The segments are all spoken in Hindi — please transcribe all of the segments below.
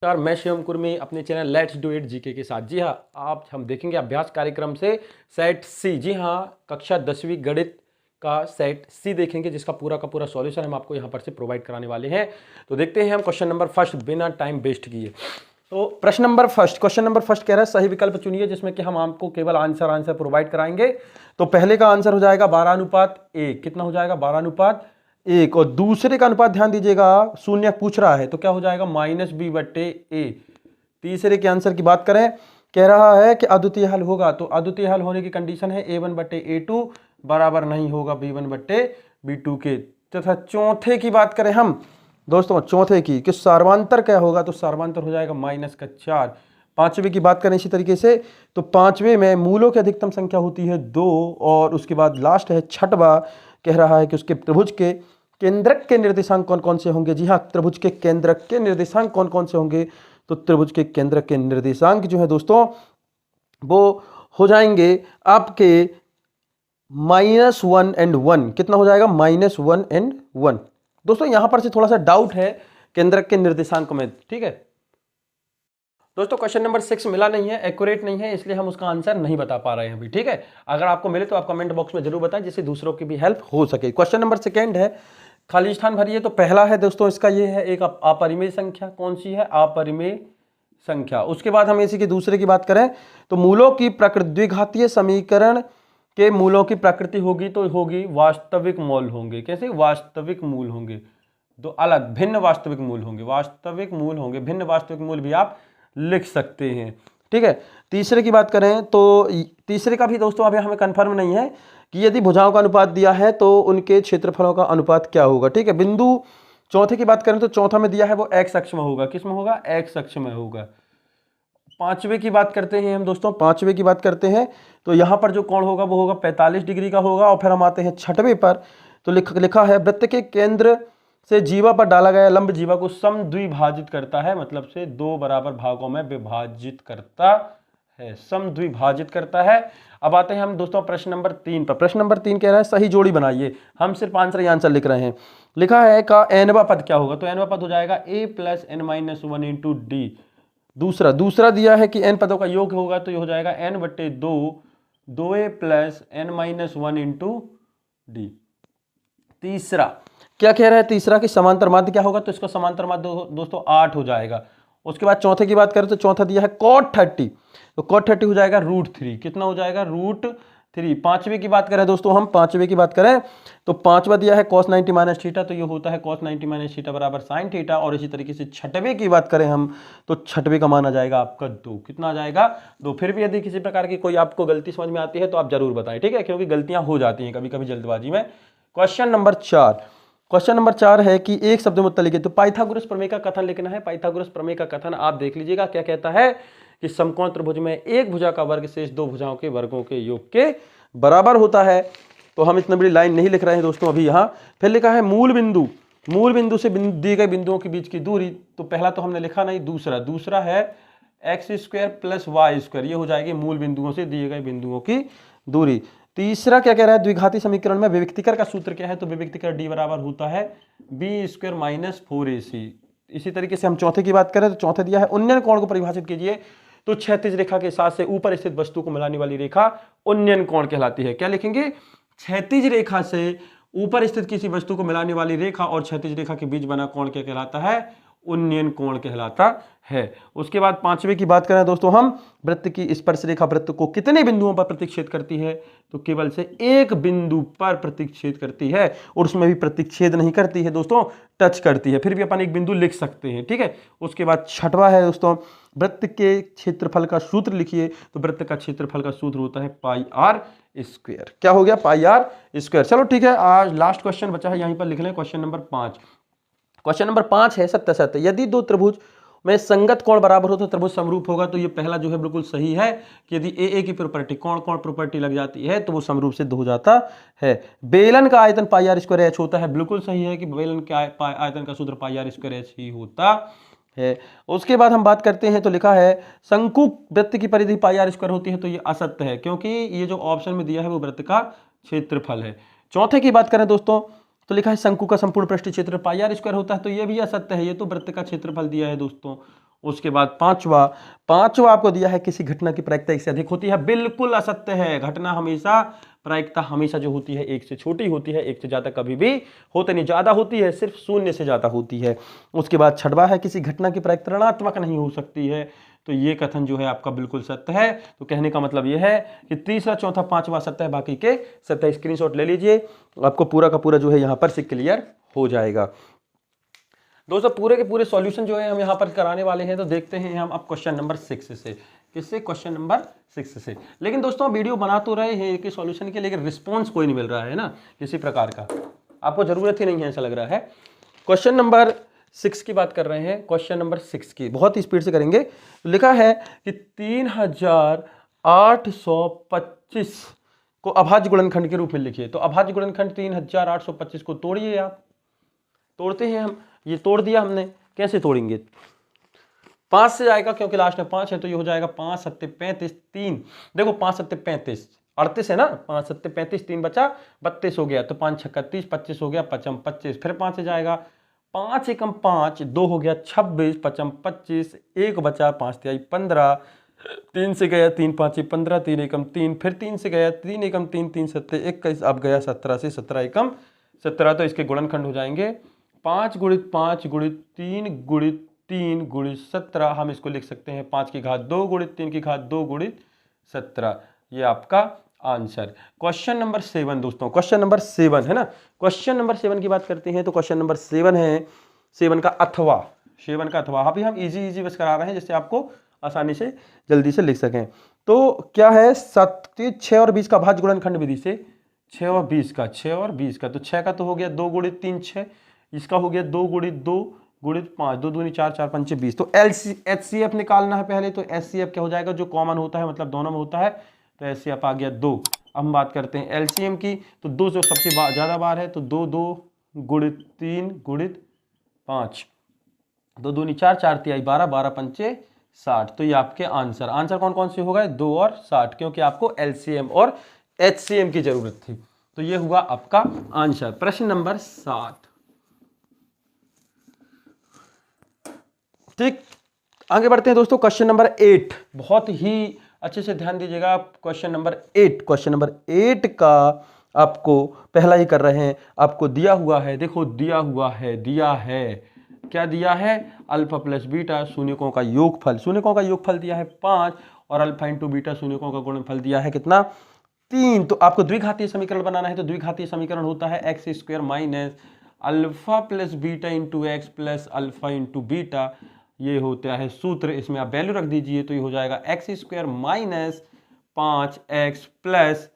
नमस्कार, मैं शिवम कुर्मी अपने channel let's do it GK के साथ। जी हाँ, आप हम देखेंगे अभ्यास कार्यक्रम से सेट सी। जी हाँ, कक्षा 10वीं गणित का सेट सी देखेंगे, जिसका पूरा का पूरा सॉल्यूशन हम आपको यहाँ पर से प्रोवाइड कराने वाले हैं। तो देखते हैं हम क्वेश्चन नंबर फर्स्ट बिना टाइम वेस्ट किए। तो क्वेश्चन नंबर फर्स्ट कह रहा है सही विकल्प चुनिए, जिसमें कि हम आपको केवल आंसर प्रोवाइड कराएंगे। तो पहले का आंसर हो जाएगा 12:1। कितना हो जाएगा? 12:1। और दूसरे का अनुपात ध्यान दीजिएगा, शून्य पूछ रहा है तो क्या हो जाएगा? -b/a। तीसरे के आंसर की बात करें, कह रहा है कि अद्वितीय हल होगा, तो अद्वितीय हल होने की कंडीशन है a1/a2 बराबर नहीं होगा b1/b2 के। तथा चौथे की बात करें हम दोस्तों, चौथे की कि सर्वांतर क्या होगा, तो सर्वांतर हो जाएगा -4। पांचवे की बात करें इसी तरीके से, तो पांचवे में मूलों की अधिकतम संख्या होती है 2। और उसके बाद लास्ट है छठवा, कह रहा है कि उसके त्रिभुज के केंद्रक के निर्देशांक कौन कौन से होंगे। जी हाँ, त्रिभुज के केंद्रक के निर्देशांक कौन कौन से होंगे, तो त्रिभुज के केंद्रक के निर्देशांक जो है दोस्तों वो हो जाएंगे आपके -1 और 1। कितना हो जाएगा? -1 और 1। दोस्तों यहां पर से थोड़ा सा डाउट है केंद्रक के निर्देशांक में, ठीक है दोस्तों। क्वेश्चन नंबर 6 मिला नहीं है, एक्यूरेट नहीं है, इसलिए हम उसका आंसर नहीं बता पा रहे हैं अभी, ठीक है। अगर आपको मिले तो आप कमेंट बॉक्स में जरूर बताएं, जिससे दूसरों की भी हेल्प हो सके। क्वेश्चन नंबर 2 है खाली स्थान भरिए। तो पहला है दोस्तों इसका ये है एक अपरिमेय संख्या। कौन सी है? अपरिमेय संख्या। उसके बाद हम इसी के दूसरे की बात करें तो मूलों की प्रकृति, द्विघातीय समीकरण के मूलों की प्रकृति होगी तो होगी वास्तविक मूल होंगे। कैसे? वास्तविक मूल होंगे, दो अलग भिन्न वास्तविक मूल होंगे। वास्तविक मूल होंगे, भिन्न वास्तविक मूल भी आप लिख सकते हैं, ठीक है। तीसरे की बात करें तो तीसरे का भी दोस्तों अभी हमें कंफर्म नहीं है कि यदि भुजाओं का अनुपात दिया है तो उनके क्षेत्रफलों का अनुपात क्या होगा, ठीक है। बिंदु चौथे की बात करें तो चौथा में दिया है वो एक्स अक्ष में होगा। किस में होगा? एक्स अक्ष में होगा। पांचवे की बात करते हैं हम दोस्तों, पांचवे की बात करते हैं तो यहां पर जो कोण होगा वो होगा 45 डिग्री का होगा। और फिर हम आते हैं छठवें पर, तो लिखा है वृत्त के केंद्र से जीवा पर डाला गया लंब जीवा को समद्विभाजित करता है, मतलब से 2 बराबर भागों में विभाजित करता है, समद्विभाजित करता है। अब आते हैं हम दोस्तों प्रश्न नंबर 3 पर। प्रश्न नंबर 3 कह रहा है सही जोड़ी बनाइए। हम सिर्फ आंसर लिख रहे हैं। लिखा है का एनवा पद क्या होगा, तो एनवा पद हो जाएगा a + n-1 इंटू डी। दूसरा दिया है कि n पदों का योग होगा तो ये हो जाएगा n/2 2a + n-1 into D. तीसरा क्या कह रहा है? तीसरा कि समांतर माध्य क्या होगा, तो इसका समांतर माध्य दोस्तों 8 हो जाएगा। उसके बाद चौथे की बात करें तो चौथा दिया है cot 30, तो cot 30 हो जाएगा √3। कितना हो जाएगा? √3। पांचवे की बात करें दोस्तों, हम पांचवे की बात करें तो पांचवा दिया है cos 90 - थीटा, तो ये होता है cos 90 - थीटा बराबर sin थीटा। और इसी तरीके से छठवे की बात करें हम तो छठवे का मान आ जाएगा आपका 2। कितना आ जाएगा? 2। फिर भी यदि किसी प्रकार की कोई आपको गलती समझ में आती है तो आप जरूर बताएं, ठीक है, क्योंकि गलतियां हो जाती हैं कभी कभी जल्दबाजी में। क्वेश्चन नंबर 4 है कि एक शब्द में उत्तर लिखिए। तो पाइथागोरस प्रमेय का कथन लिखना है। पाइथागोरस प्रमेय का कथन आप देख लीजिएगा, क्या कहता है कि समकोण त्रिभुज में एक भुजा का वर्ग शेष 2 भुजाओं के वर्गों के योग के बराबर होता है। तो हम इतनी बड़ी लाइन नहीं लिख रहे हैं दोस्तों अभी यहाँ। फिर लिखा है मूल बिंदु से दिए गए बिंदुओं के बीच की दूरी। तो पहला तो हमने लिखा नहीं, दूसरा है x² + y², ये हो जाएगी मूल बिंदुओं से दिए गए बिंदुओं की दूरी। तीसरा क्या कह रहा है? द्विघाती समीकरण में विभक्तिकर का सूत्र क्या है, तो विभक्तिकर d बराबर होता है b² - 4ac। इसी तरीके से हम चौथे की बात करें तो चौथे दिया है उन्नयन कोण को परिभाषित कीजिए। तो क्षैतिज रेखा के साथ से ऊपर स्थित वस्तु को मिलाने वाली रेखा उन्नयन कोण कहलाती है। क्या लिखेंगे? क्षैतिज रेखा से ऊपर स्थित किसी वस्तु को मिलाने वाली रेखा और क्षैतिज रेखा के बीच बना कोण क्या कहलाता है? उन्नयन कोण कहलाता है। उसके बाद पांचवे की बात करें दोस्तों हम, वृत्त की स्पर्श रेखा वृत्त को कितने बिंदुओं पर प्रतिच्छेद करती है, तो केवल से एक बिंदु पर प्रतिच्छेद करती है। और उसमें भी प्रतिच्छेद नहीं करती है दोस्तों, टच करती है। फिर भी अपन एक बिंदु लिख सकते हैं, ठीक है। उसके बाद छठवा है दोस्तों, वृत्त के क्षेत्रफल का सूत्र लिखिए। तो वृत्त का क्षेत्रफल का सूत्र होता है πr²। क्या हो गया? πr²। चलो ठीक है, आज लास्ट क्वेश्चन बचा है, यहीं पर लिख लें क्वेश्चन नंबर 5। क्वेश्चन नंबर 5 है सत्य यदि दो त्रिभुज में संगत कोण बराबर हो तो त्रिभुज समरूप होगा। तो ये पहला जो है बिल्कुल सही है कि यदि ए की प्रॉपर्टी कोण प्रॉपर्टी लग जाती है तो वो समरूप सिद्ध हो जाता है। बेलन का आयतन πr²h होता है। बिल्कुल सही है कि बेलन के आयतन का सूत्र πr²h ही होता है। उसके बाद हम बात करते हैं तो लिखा है शंकु वृत्त की परिधि πr² होती है, तो ये असत्य है क्योंकि ये जो ऑप्शन में दिया है वो वृत्त का क्षेत्रफल है। चौथे की बात करें दोस्तों तो लिखा है शंकु का संपूर्ण पृष्ठीय क्षेत्र πr² होता है, तो ये भी असत्य है, ये तो वृत्त का क्षेत्रफल दिया है दोस्तों। उसके बाद पांचवा आपको दिया है किसी घटना की प्रायिकता एक से अधिक होती है, बिल्कुल असत्य है। घटना हमेशा, प्रायिकता हमेशा जो होती है एक से छोटी होती है, एक से ज्यादा कभी भी होती नहीं। ज्यादा होती है सिर्फ शून्य से ज्यादा होती है। उसके बाद छठवां है किसी घटना की प्रायिकता ऋणात्मक नहीं हो सकती है। तो ये कथन जो है आपका बिल्कुल सत्य है। तो कहने का मतलब ये है कि तीसरा, चौथा, पांचवा सत्य है, बाकी के सत्य। स्क्रीनशॉट ले लीजिए, आपको पूरा का पूरा जो है यहां पर से क्लियर हो जाएगा। दोस्तों पूरे के पूरे सॉल्यूशन जो है हम यहाँ पर कराने वाले हैं। तो देखते हैं हम अब क्वेश्चन नंबर 6 से। किससे? क्वेश्चन नंबर 6 से। लेकिन दोस्तों वीडियो बना तो रहे हैं कि सॉल्यूशन के, लेकिन रिस्पॉन्स कोई नहीं मिल रहा है ना किसी प्रकार का। आपको जरूरत ही नहीं है ऐसा लग रहा है। क्वेश्चन नंबर 6 की बात कर रहे हैं। क्वेश्चन नंबर 6 की बहुत ही स्पीड से करेंगे। तो लिखा है कि 3825 को अभाज्य गुणनखंड के रूप में लिखिए। तो अभाज्य गुणनखंड 3825 को तोड़िए आप। तोड़ते हैं हम। ये तोड़ दिया हमने। कैसे तोड़ेंगे? 5 से जाएगा क्योंकि लास्ट में 5 है। तो ये हो जाएगा 5 सत्ते 35, 3। देखो 5 सत्ते 35, 38 है ना। 5 सत्ते 35, 3 बचा 32 हो गया। तो 5 छक्का 30, 25 हो गया, 5 25। फिर 5 से जाएगा 5 एकम 5, 2 हो गया 26, 5 25, 1 बचा, 5 तिहाई 15, 3 से गया 3 5 15, 3 एकम 3, फिर 3 से गया 3 एकम 3, 3 सत्ते 21, अब गया 17 से 17 एकम 17। तो इसके गुणनखंड हो जाएंगे 5 गुणित 5 गुणित 3 गुणित 3 गुणित 17। हम इसको लिख सकते हैं 5 की घात 2 गुणित 3 की घात 2 गुणित 17। ये आपका आंसर। क्वेश्चन नंबर 7 दोस्तों, क्वेश्चन नंबर 7 है ना। क्वेश्चन नंबर 7 की बात करते हैं। तो क्वेश्चन नंबर 7 है 7 का अथवा। 7 का अथवा अभी हम इजी बस करा रहे हैं जिससे आपको आसानी से जल्दी से लिख सकें। तो क्या है? 6 और 20 का भाज्य गुणनखंड विधि से 6 और 20 का, 6 और 20 का। तो 6 का तो हो गया 2 गुणित 3 6, इसका हो गया 2 गुणित 2 गुणित 5, 2 दूनी 4, 4 पंचे 20। तो HCF निकालना है पहले। तो HCF क्या हो जाएगा? जो कॉमन होता है, मतलब दोनों में होता है। तो HCF आ गया 2। अब हम बात करते हैं LCM की। तो 2 जो सबसे ज्यादा बार है, तो 2 2 गुणित 3 गुणित 5, 2 दूनी 4, 4 तिहाई 12, 12 पंचे 60। तो ये आपके आंसर कौन कौन से हो गए? 2 और 60, क्योंकि आपको LCM और HCM की जरूरत थी। तो ये हुआ आपका आंसर। प्रश्न नंबर 7। ठीक, आगे बढ़ते हैं दोस्तों। क्वेश्चन नंबर 8, बहुत ही अच्छे से ध्यान दीजिएगा। क्वेश्चन नंबर 8 का आपको पहला ही कर रहे हैं। आपको दिया हुआ है, देखो दिया हुआ है, क्या दिया है? अल्फा प्लस बीटा शून्यकों का योगफल। शून्यकों का योगफल दिया है 5 और अल्फा इंटू बीटा शून्यकों का गुणनफल दिया है कितना? 3। तो आपको द्विघातीय समीकरण बनाना है। तो द्विघातीय समीकरण होता है x square minus alpha plus beta into x plus alpha into beta. ये होता है सूत्र। इसमें आप वैल्यू रख दीजिए। तो ये हो जाएगा x square minus 5x plus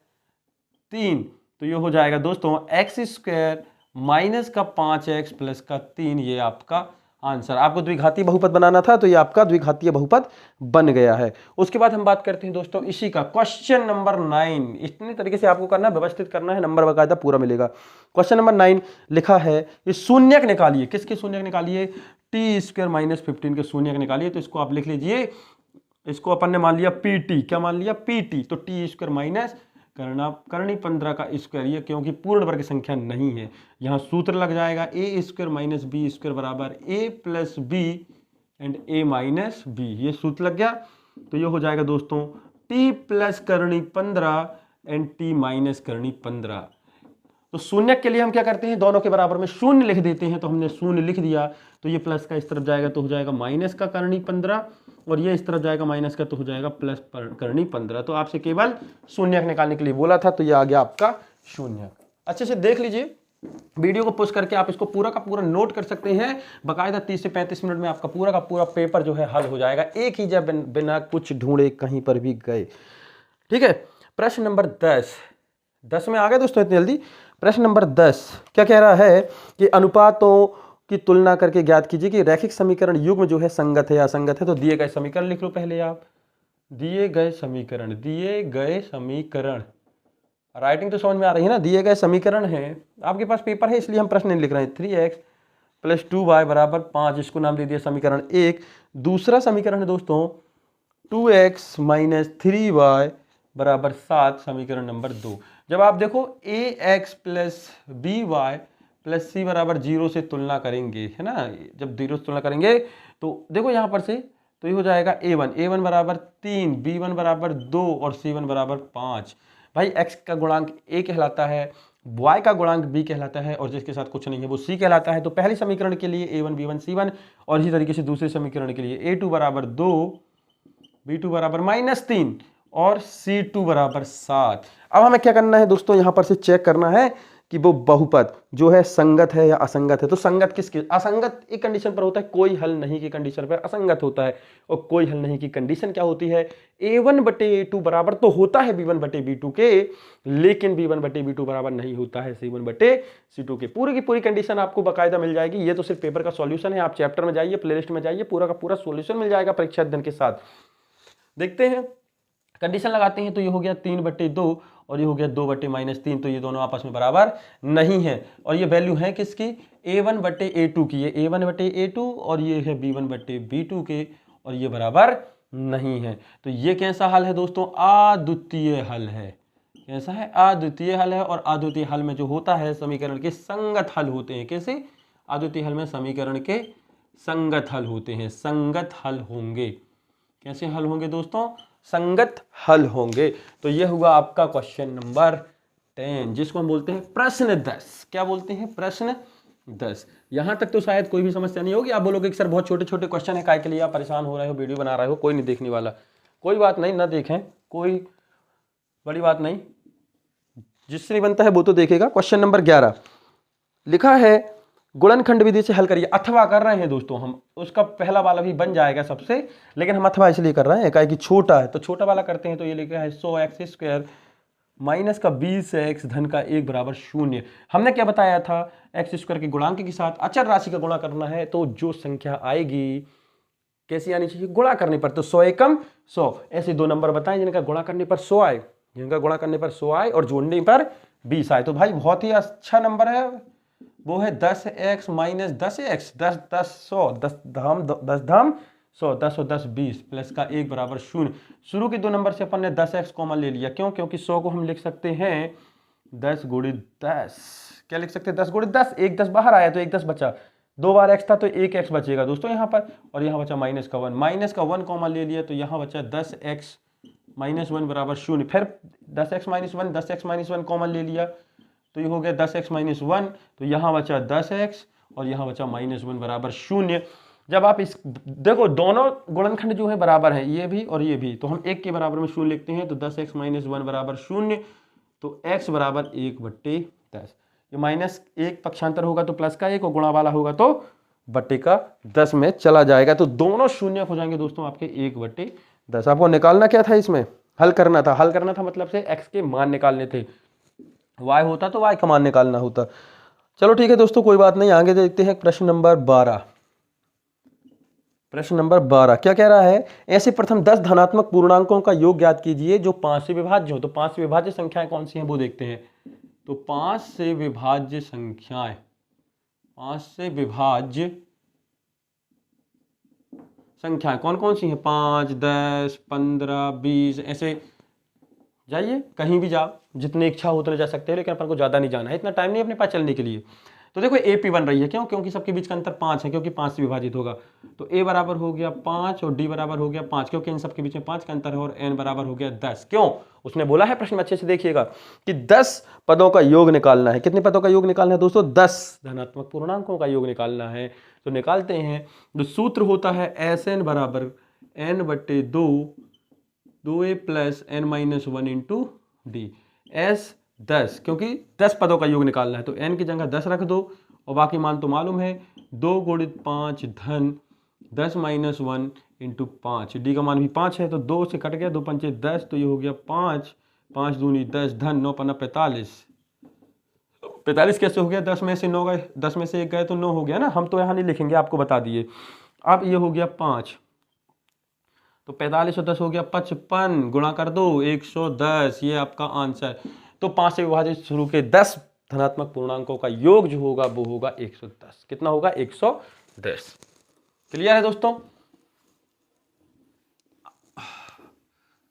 3। तो ये हो जाएगा दोस्तों एक्स स्क्वायर माइनस का 5x प्लस का 3। ये आपका आंसर। आपको द्विघातीय बहुपद बनाना था, तो ये आपका द्विघातीय बहुपद बन गया है। उसके बाद हम बात करते हैं दोस्तों इसी का क्वेश्चन नंबर 9। इतने तरीके से आपको करना, व्यवस्थित करना है, नंबर बकायदा पूरा मिलेगा। क्वेश्चन नंबर 9 लिखा है, ये शून्यक निकालिए। किसके शून्यक निकालिए? टी स्क्वायर माइनस 15 के शून्यक निकालिए। तो इसको आप लिख लीजिए, इसको अपन ने मान लिया PT। क्या मान लिया? PT। तो टी स्क्वायर माइनस करनी 15 का स्क्वायर, ये क्योंकि पूर्ण वर्ग संख्या नहीं है। यहाँ सूत्र लग जाएगा A square minus B square बराबर A plus B and A minus B. ये सूत्र लग गया। तो ये हो जाएगा दोस्तों टी प्लस करनी 15 एंड टी माइनस करनी 15। तो शून्य के लिए हम क्या करते हैं? दोनों के बराबर में शून्य लिख देते हैं। तो हमने शून्य लिख दिया। तो ये प्लस का इस तरफ जाएगा तो हो जाएगा माइनस का करनी 15, और ये इस तरफ जाएगा माइनस का तो हो जाएगा प्लस करनी 15। तो आपसे केवल शून्यक निकालने के लिए बोला था। तो ये आ गया आपका शून्यक। अच्छे से देख लीजिए, वीडियो को पुश करके आप इसको पूरा का पूरा नोट कर सकते हैं। बाकायदा 30 से 35 मिनट में आपका पूरा का पूरा पेपर जो है हल हो जाएगा, एक ही जब बिना कुछ ढूंढे कहीं पर भी गए। ठीक है, प्रश्न नंबर 10 में आ गए दोस्तों इतनी जल्दी। प्रश्न नंबर 10 क्या कह रहा है कि अनुपातों की तुलना करके ज्ञात कीजिए कि रैखिक समीकरण युग्म जो है संगत है या असंगत है। तो दिए गए समीकरण लिख लो पहले आप। दिए गए समीकरण राइटिंग तो समझ में आ रही है ना। दिए गए समीकरण है, आपके पास पेपर है इसलिए हम प्रश्न नहीं लिख रहे हैं। 3x प्लस 2y बराबर 5, इसको नाम दे दिया समीकरण 1। दूसरा समीकरण है दोस्तों 2x माइनस 3y बराबर 7, समीकरण नंबर 2। जब आप देखो ax plus by plus c बराबर 0 से तुलना करेंगे, है ना। जब 0 से तुलना करेंगे तो देखो यहाँ पर से तो ये हो जाएगा a1 बराबर 3, b1 बराबर 2 और c1 बराबर 5। भाई x का गुणांक a कहलाता है, y का गुणांक b कहलाता है और जिसके साथ कुछ नहीं है वो c कहलाता है। तो पहले समीकरण के लिए a1 b1 c1 और इसी तरीके से दूसरे समीकरण के लिए a2 बराबर 2, b2 बराबर -3 और c2 बराबर 7। अब हमें क्या करना है दोस्तों, यहां पर से चेक करना है कि वो बहुपद जो है संगत है या असंगत है। तो संगत किसके, असंगत एक कंडीशन पर होता है, कोई हल नहीं की कंडीशन पर असंगत होता है, और कोई हल नहीं की कंडीशन क्या होती है, a1 बटे a2 बराबर तो होता है b1 बटे b2 के, लेकिन b1 बटे b2 बराबर नहीं होता है c1 बटे c2 के। पूरी की पूरी कंडीशन आपको बाकायदा मिल जाएगी। ये तो सिर्फ पेपर का सॉल्यूशन है, आप चैप्टर में जाइए, प्लेलिस्ट में जाइए, पूरा का पूरा सॉल्यूशन मिल जाएगा परीक्षा अध्ययन के साथ। देखते हैं, कंडीशन लगाते हैं। तो ये हो गया 3 बटे 2 और ये हो गया 2 बटे -3, तो ये दोनों आपस में बराबर नहीं है। और ये वैल्यू है किसकी, a1 बटे a2 की, ये a1 बटे a2 और ये है b1 बटे b2 के, और ये बराबर नहीं है। तो ये कैसा हल है दोस्तों, अद्वितीय हल है। कैसा है, अद्वितीय हल है। और अद्वितीय हल में जो होता है समीकरण के संगत हल होते हैं। कैसे, अद्वितीय हल में समीकरण के संगत हल होते हैं, संगत हल होंगे। कैसे हल होंगे दोस्तों, संगत हल होंगे। तो यह हुआ आपका क्वेश्चन नंबर 10, जिसको हम बोलते हैं प्रश्न 10। क्या बोलते हैं, प्रश्न 10। यहां तक तो शायद कोई भी समस्या नहीं होगी। आप बोलोगे कि सर बहुत छोटे छोटे क्वेश्चन है, काय के लिए आप परेशान हो रहे हो, वीडियो बना रहे हो, कोई नहीं देखने वाला। कोई बात नहीं, ना देखें, कोई बड़ी बात नहीं, जिससे नहीं बनता है वो तो देखेगा। क्वेश्चन नंबर 11 लिखा है, गुणनखंड विधि से हल करिए। अथवा कर रहे हैं दोस्तों हम, उसका पहला वाला भी बन जाएगा सबसे, लेकिन हम अथवा इसलिए कर रहे हैं क्या कि छोटा है, तो छोटा वाला करते हैं। तो ये लिखा है 100x² माइनस का 20x धन का 1 बराबर 0। हमने क्या बताया था, x² के गुणांक के साथ अचर राशि का गुणा करना है, तो जो संख्या आएगी कैसी आनी चाहिए, गुणा करने पर। तो 100 एकम 100, ऐसे दो नंबर बताएं जिनका गुणा करने पर 100 आए, जिनका गुणा करने पर 100 आए और जोड़ने पर 20 आए। तो भाई बहुत ही अच्छा नंबर है, वो है 10x माइनस 10x, 10 10 100, 10 धाम 100, 10 और 10 20 प्लस का 1 बराबर 0। शुरू के दो नंबर से अपन ने 10x कॉमन ले लिया, क्यों, क्योंकि 100 को हम लिख सकते हैं 10 गुणित 10। क्या लिख सकते हैं, 10 गुणित 10। एक 10 बाहर आया तो एक 10 बचा, 2 बार x था तो एक x बचेगा दोस्तों यहाँ पर, और यहाँ बचा माइनस का 1, माइनस का 1 कॉमन ले लिया तो यहाँ बचा 10x माइनस 1 बराबर 0। फिर 10x minus 1, 10x minus 1 common ले लिया तो ये हो गया 10x माइनस 1, तो यहाँ बचा 10x और यहाँ बचा माइनस 1 बराबर 0। जब आप इस देखो दोनों गुणनखंड जो है बराबर हैं, ये भी और ये भी, तो हम एक के बराबर में 0 लिखते हैं। तो 10x माइनस 1 बराबर 0, तो x बराबर 1/10। ये माइनस 1 पक्षांतर होगा तो प्लस का 1 और गुणा वाला होगा तो बट्टे का 10 में चला जाएगा। तो दोनों शून्य हो जाएंगे दोस्तों आपके 1/10। आपको निकालना क्या था, इसमें हल करना था। हल करना था मतलब से x के मान निकालने थे, y होता तो y का मान निकालना होता। चलो ठीक है दोस्तों, कोई बात नहीं, आगे देखते हैं प्रश्न नंबर 12। प्रश्न नंबर 12 क्या कह रहा है, ऐसे प्रथम 10 धनात्मक पूर्णांकों का योग ज्ञात कीजिए जो 5 से विभाज्य हो। तो 5 से विभाज्य संख्याएं कौन सी हैं वो देखते हैं। तो 5 से विभाज्य संख्याएं, 5 से विभाज्य संख्याएं कौन कौन सी हैं, 5, 10, 15, 20, ऐसे जाइए कहीं भी जाओ, जितने इच्छा हो उतने जा सकते हैं, लेकिन अपन को ज़्यादा नहीं जाना है, इतना टाइम नहीं अपने पास चलने के लिए। तो देखो AP बन रही है, क्यों, क्योंकि सबके बीच का अंतर 5 है, क्योंकि 5 से विभाजित होगा। तो A बराबर हो गया 5 और D बराबर हो गया 5, क्योंकि इन सबके बीच में 5 का अंतर है। और N बराबर हो गया 10। क्यों, उसने बोला है प्रश्न में, अच्छे से देखिएगा कि 10 पदों का योग निकालना है। कितने पदों का योग निकालना है दोस्तों, 10 धनात्मक पूर्णांकों का योग निकालना है। तो निकालते हैं। तो सूत्र होता है SN बराबर N/2 2A plus N minus 1 into D। S 10, क्योंकि 10 पदों का योग निकालना है तो n की जगह 10 रख दो और बाकी मान तो मालूम है, 2 गुणित 5 धन 10 माइनस 1 इंटू 5। डी का मान भी 5 है तो 2 से कट गया, 2 पंचे 10, तो ये हो गया 5, 5 दूनी 10 धन 9 पन्ना 45। 45 कैसे हो गया, 10 में से 9 गए, 10 में से 1 गए तो 9 हो गया ना। हम तो यहाँ नहीं लिखेंगे, आपको बता दिए। अब ये हो गया 5, तो 45 और 10 हो गया 55, गुणा कर दो 110, ये आपका आंसर। तो 5 से विभाजित शुरू के 10 धनात्मक पूर्णांकों का योग जो होगा वो होगा 110। कितना होगा, 110। क्लियर है दोस्तों।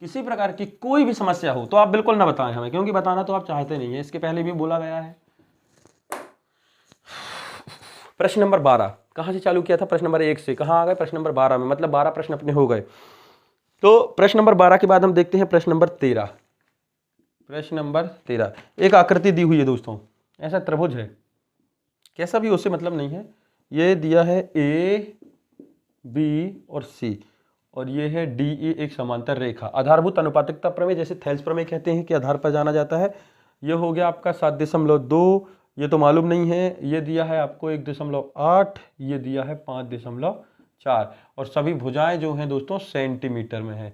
किसी प्रकार की कोई भी समस्या हो तो आप बिल्कुल ना बताएं हमें, क्योंकि बताना तो आप चाहते नहीं है, इसके पहले भी बोला गया है। प्रश्न नंबर 12 कहाँ से चालू किया था? प्रश्न नंबर 1 से। कहाँ आ गए? प्रश्न नंबर 12 में, मतलब 12 प्रश्न अपने हो गए। तो प्रश्न नंबर 12 के बाद हम देखते हैं प्रश्न नंबर 13। प्रश्न नंबर 13, एक आकृति दी हुई है दोस्तों, ऐसा त्रिभुज है, कैसा भी हो उससे मतलब नहीं है। ये दिया है ए बी और सी, और ये है डी ई, एक समांतर रेखा। आधारभूत अनुपातिकता प्रमेय, जैसे थेल्स प्रमेय कहते हैं कि आधार पर जाना जाता है। ये हो गया आपका 7.2, ये तो मालूम नहीं है। ये दिया है आपको 1.8, ये दिया है 5.4, और सभी भुजाएं जो हैं दोस्तों सेंटीमीटर में है।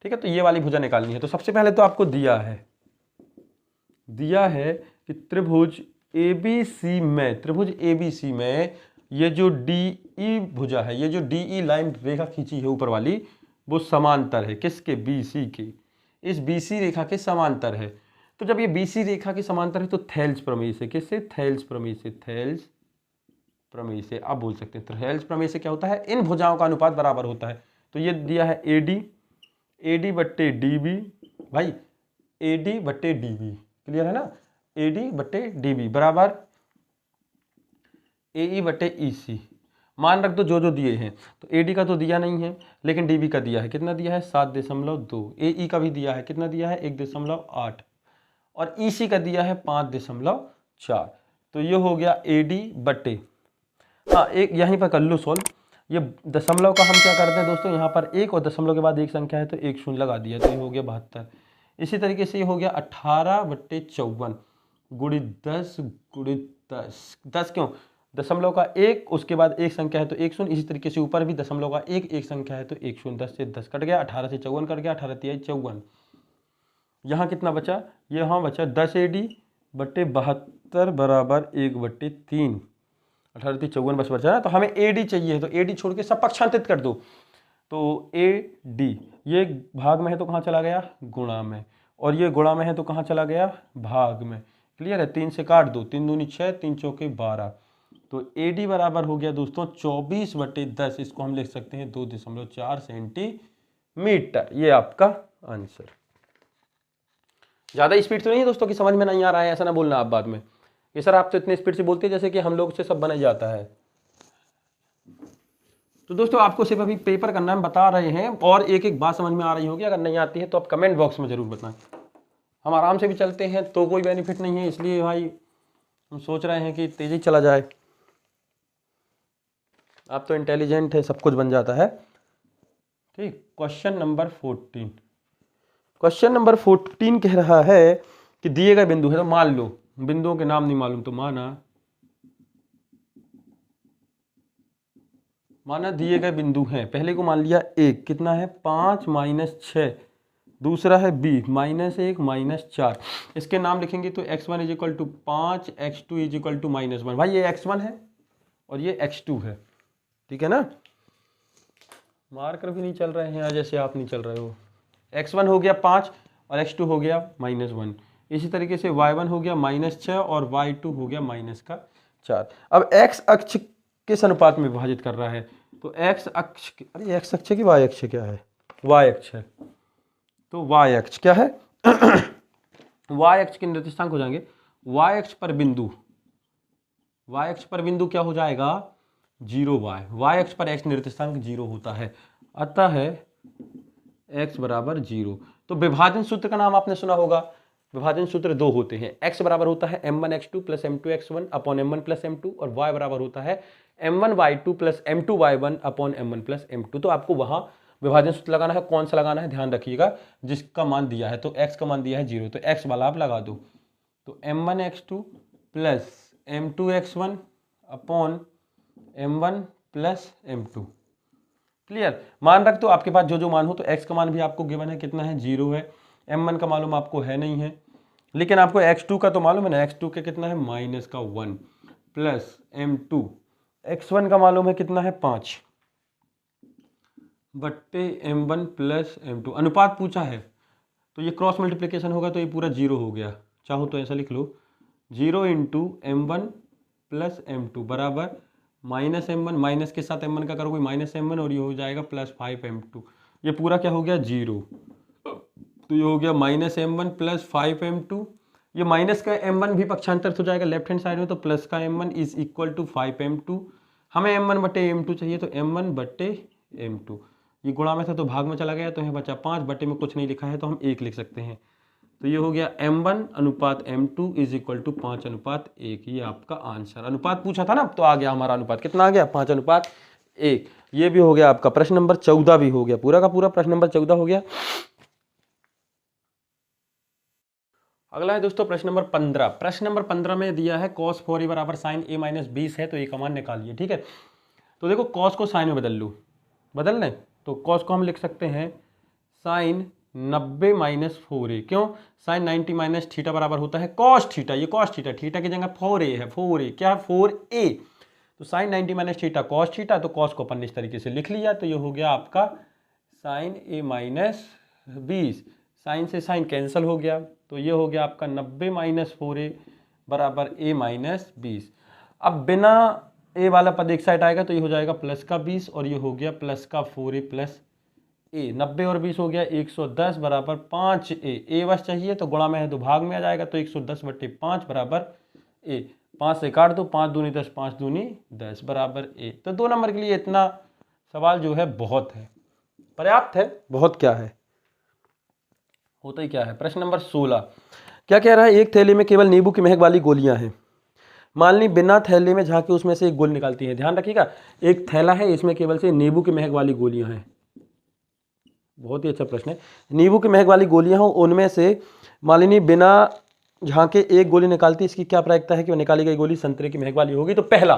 ठीक है, तो ये वाली भुजा निकालनी है। तो सबसे पहले तो आपको दिया है कि त्रिभुज एबीसी में, त्रिभुज एबीसी में ये जो डीई भुजा है, ये जो डीई लाइन रेखा खींची है ऊपर वाली, वो समांतर है किसके? बीसी के। इस बीसी रेखा के समांतर है। तो जब ये बीसी रेखा के समांतर है तो थेल्स प्रमेय से, किससे? थेल्स प्रमेय से, थेल्स प्रमेय से आप बोल सकते हैं। थेल्स प्रमेय से क्या होता है? इन भुजाओं का अनुपात बराबर होता है। तो ये दिया है एडी बट्टे डीबी, भाई एडी बट्टे डीबी, क्लियर है ना? एडी बट्टे डीबी बराबर एई बटे ईसी। मान रख दो जो जो दिए हैं। तो एडी का तो दिया नहीं है, लेकिन डीबी का दिया है। कितना दिया है? 7.2। एई का भी दिया है, कितना दिया है? 1.8, और ईसी का दिया है 5.4। तो ये हो गया एडी बटे, हाँ एक यहीं पर कर लो सॉल्व। ये दशमलव का हम क्या करते हैं दोस्तों, यहाँ पर एक और दशमलव के बाद एक संख्या है तो एक शून्य लगा दिया, तो ये हो गया 72। इसी तरीके से ये हो गया 18/54 गुणित 10 गुणित 10। 10 क्यों? दशमलव का एक, उसके बाद एक संख्या है तो एक शून्य। इसी तरीके से ऊपर भी दशमलव का एक संख्या है तो एक शून्य। 10 से 10 कट गया, 18 से 54 कट गया, 18 तिया 54। यहाँ कितना बचा? यहाँ बचा 10 एडी बटे 72 बराबर 1/3। 18 तिया 54 बस बचा ना। तो हमें एडी चाहिए, तो एडी छोड़ के सब पक्षांतरित कर दो। तो एडी ये भाग में है तो कहाँ चला गया? गुणा में, और ये गुणा में है तो कहाँ चला गया? भाग में। क्लियर है? 3 से काट दो, 3 दूनी 6, 3 चौके 12। तो एडी बराबर हो गया दोस्तों 24/10। इसको हम लिख सकते हैं 2.4 सेंटीमीटर। ये आपका आंसर। ज्यादा स्पीड तो नहीं है दोस्तों कि समझ में नहीं आ रहा है, ऐसा ना बोलना आप बाद में ये सर आप तो इतने स्पीड से बोलते हैं जैसे कि हम लोग से सब बना जाता है। तो दोस्तों आपको सिर्फ अभी पेपर करना हम बता रहे हैं, और एक एक बात समझ में आ रही होगी। अगर नहीं आती है तो आप कमेंट बॉक्स में जरूर बताएं। हम आराम से भी चलते हैं तो कोई बेनिफिट नहीं है, इसलिए भाई हम सोच रहे हैं कि तेजी चला जाए। आप तो इंटेलिजेंट है, सब कुछ बन जाता है। ठीक, क्वेश्चन नंबर 14। क्वेश्चन नंबर 14 कह रहा है कि दिए गए बिंदु है, तो मान लो बिंदुओं के नाम नहीं मालूम, तो माना दिए गए बिंदु हैं। पहले को मान लिया एक, कितना है? 5 - 6। दूसरा है बी -1 -4। इसके नाम लिखेंगे तो x1 = 5, x2 = -1। भाई ये x1 है और ये x2 है, ठीक है ना? मार्कर भी नहीं चल रहे हैं आज, जैसे आप नहीं चल रहे हो। x1 हो गया 5 और x2 हो गया -1। इसी तरीके से y1 हो गया -6 और y2 हो गया -4। अब x अक्ष किस अनुपात में विभाजित कर रहा है? तो x अक्ष, अरे x अक्ष की y अक्ष क्या है? y अक्ष है। तो y अक्ष क्या है? y अक्ष के निर्देशांक हो जाएंगे y अक्ष पर बिंदु, y अक्ष पर बिंदु क्या हो जाएगा? 0y। y अक्ष पर x निर्देशांक 0 होता है, अतः है x बराबर 0। तो विभाजन सूत्र का नाम आपने सुना होगा। विभाजन सूत्र दो होते हैं। x बराबर होता है m1 x2 + m2 x1 upon m1 + m2, और y बराबर होता है m1 y2 + m2 y1 upon m1 + m2। तो आपको वहां विभाजन सूत्र लगाना है। कौन सा लगाना है ध्यान रखिएगा, जिसका मान दिया है। तो x का मान दिया है 0, तो x वाला आप लगा दो। तो m1 x2 + m2 x1 upon m1 + m2। Clear? मान रख दो आपके पास जो जो मान हो। तो x का मान भी आपको गिवन है, कितना है? 0 है। m1 का मालूम आपको है नहीं है, लेकिन आपको x2 का तो मालूम है ना। x2 के कितना है? -1 प्लस m2। x1 का मालूम है कितना है? 5 बट्टे m1 + m2। अनुपात पूछा है तो ये क्रॉस मल्टीप्लिकेशन होगा, तो ये पूरा 0 हो गया। चाहो तो ऐसा लिख लो, 0 × m1 + m2 बराबर -m1, माइनस के साथ m1 का करोगे -m1, और ये हो जाएगा +5m2। ये पूरा क्या हो गया? 0। तो ये हो गया -m1 + 5m2 ये माइनस का m1 भी पक्षांतरित हो जाएगा लेफ्ट हैंड साइड में, तो प्लस का m1 is equal to 5m2। हमें m1 बटे m2 चाहिए, तो m1 बटे m2, ये गुणा में था तो भाग में चला गया, तो यहाँ बचा 5, बटे में कुछ नहीं लिखा है तो हम 1 लिख सकते हैं। तो ये हो गया m1 अनुपात m2 इज इक्वल टू 5:1। ये आपका आंसर, अनुपात पूछा था ना, तो आ गया हमारा अनुपात, कितना आ गया 5:1। ये भी हो गया आपका, प्रश्न नंबर 14 भी हो गया, पूरा का पूरा प्रश्न नंबर 14 हो गया। अगला है दोस्तों प्रश्न नंबर 15। प्रश्न नंबर 15 में दिया है cos 4a बराबर sin a माइनस 20 है, तो ए का मान निकालिए। ठीक है, तो देखो cos को sin में बदल लूँ, बदल लें, तो cos को हम लिख सकते हैं sin 90 माइनस 4a। क्यों, sin 90 माइनस थीटा बराबर होता है cos थीटा, ये cos थीटा, थीटा की जगह 4a है, 4a क्या है 4a, तो sin 90 minus theta cos theta, तो cos को अपन ने इस तरीके से लिख लिया, तो ये हो गया आपका sin a माइनस 20। साइन से साइन कैंसिल हो गया, तो ये हो गया आपका 90 माइनस 4a बराबर a माइनस 20। अब बिना a वाला पद एक साइड आएगा तो ये हो जाएगा प्लस का 20, और ये हो गया प्लस का 4a प्लस a। 90 और 20 हो गया 110 बराबर 5a। a बस चाहिए तो गुणा में है तो भाग में आ जाएगा, तो 110 बटे 5 बराबर a। 5 से काट दो, 5 दूनी 10, 5 दूनी 10 बराबर a। तो 2 नंबर के लिए इतना सवाल जो है बहुत है, पर्याप्त है, बहुत क्या है, होता ही क्या है। प्रश्न नंबर 16 क्या कह रहा है, एक थैली में केवल नींबू की महक वाली गोलियां हैं। मान ली बिना थैले में झांके उसमें से एक गोली निकालती है। ध्यान रखिएगा, एक थैला है, इसमें केवल से नींबू की महक वाली गोलियां हैं। बहुत ही अच्छा प्रश्न है। नींबू की महक वाली गोलियां हो, उनमें से मालिनी बिना झांके एक गोली निकालती, इसकी क्या प्रायिकता है कि वह निकाली गई गोली संतरे की महक वाली होगी। तो पहला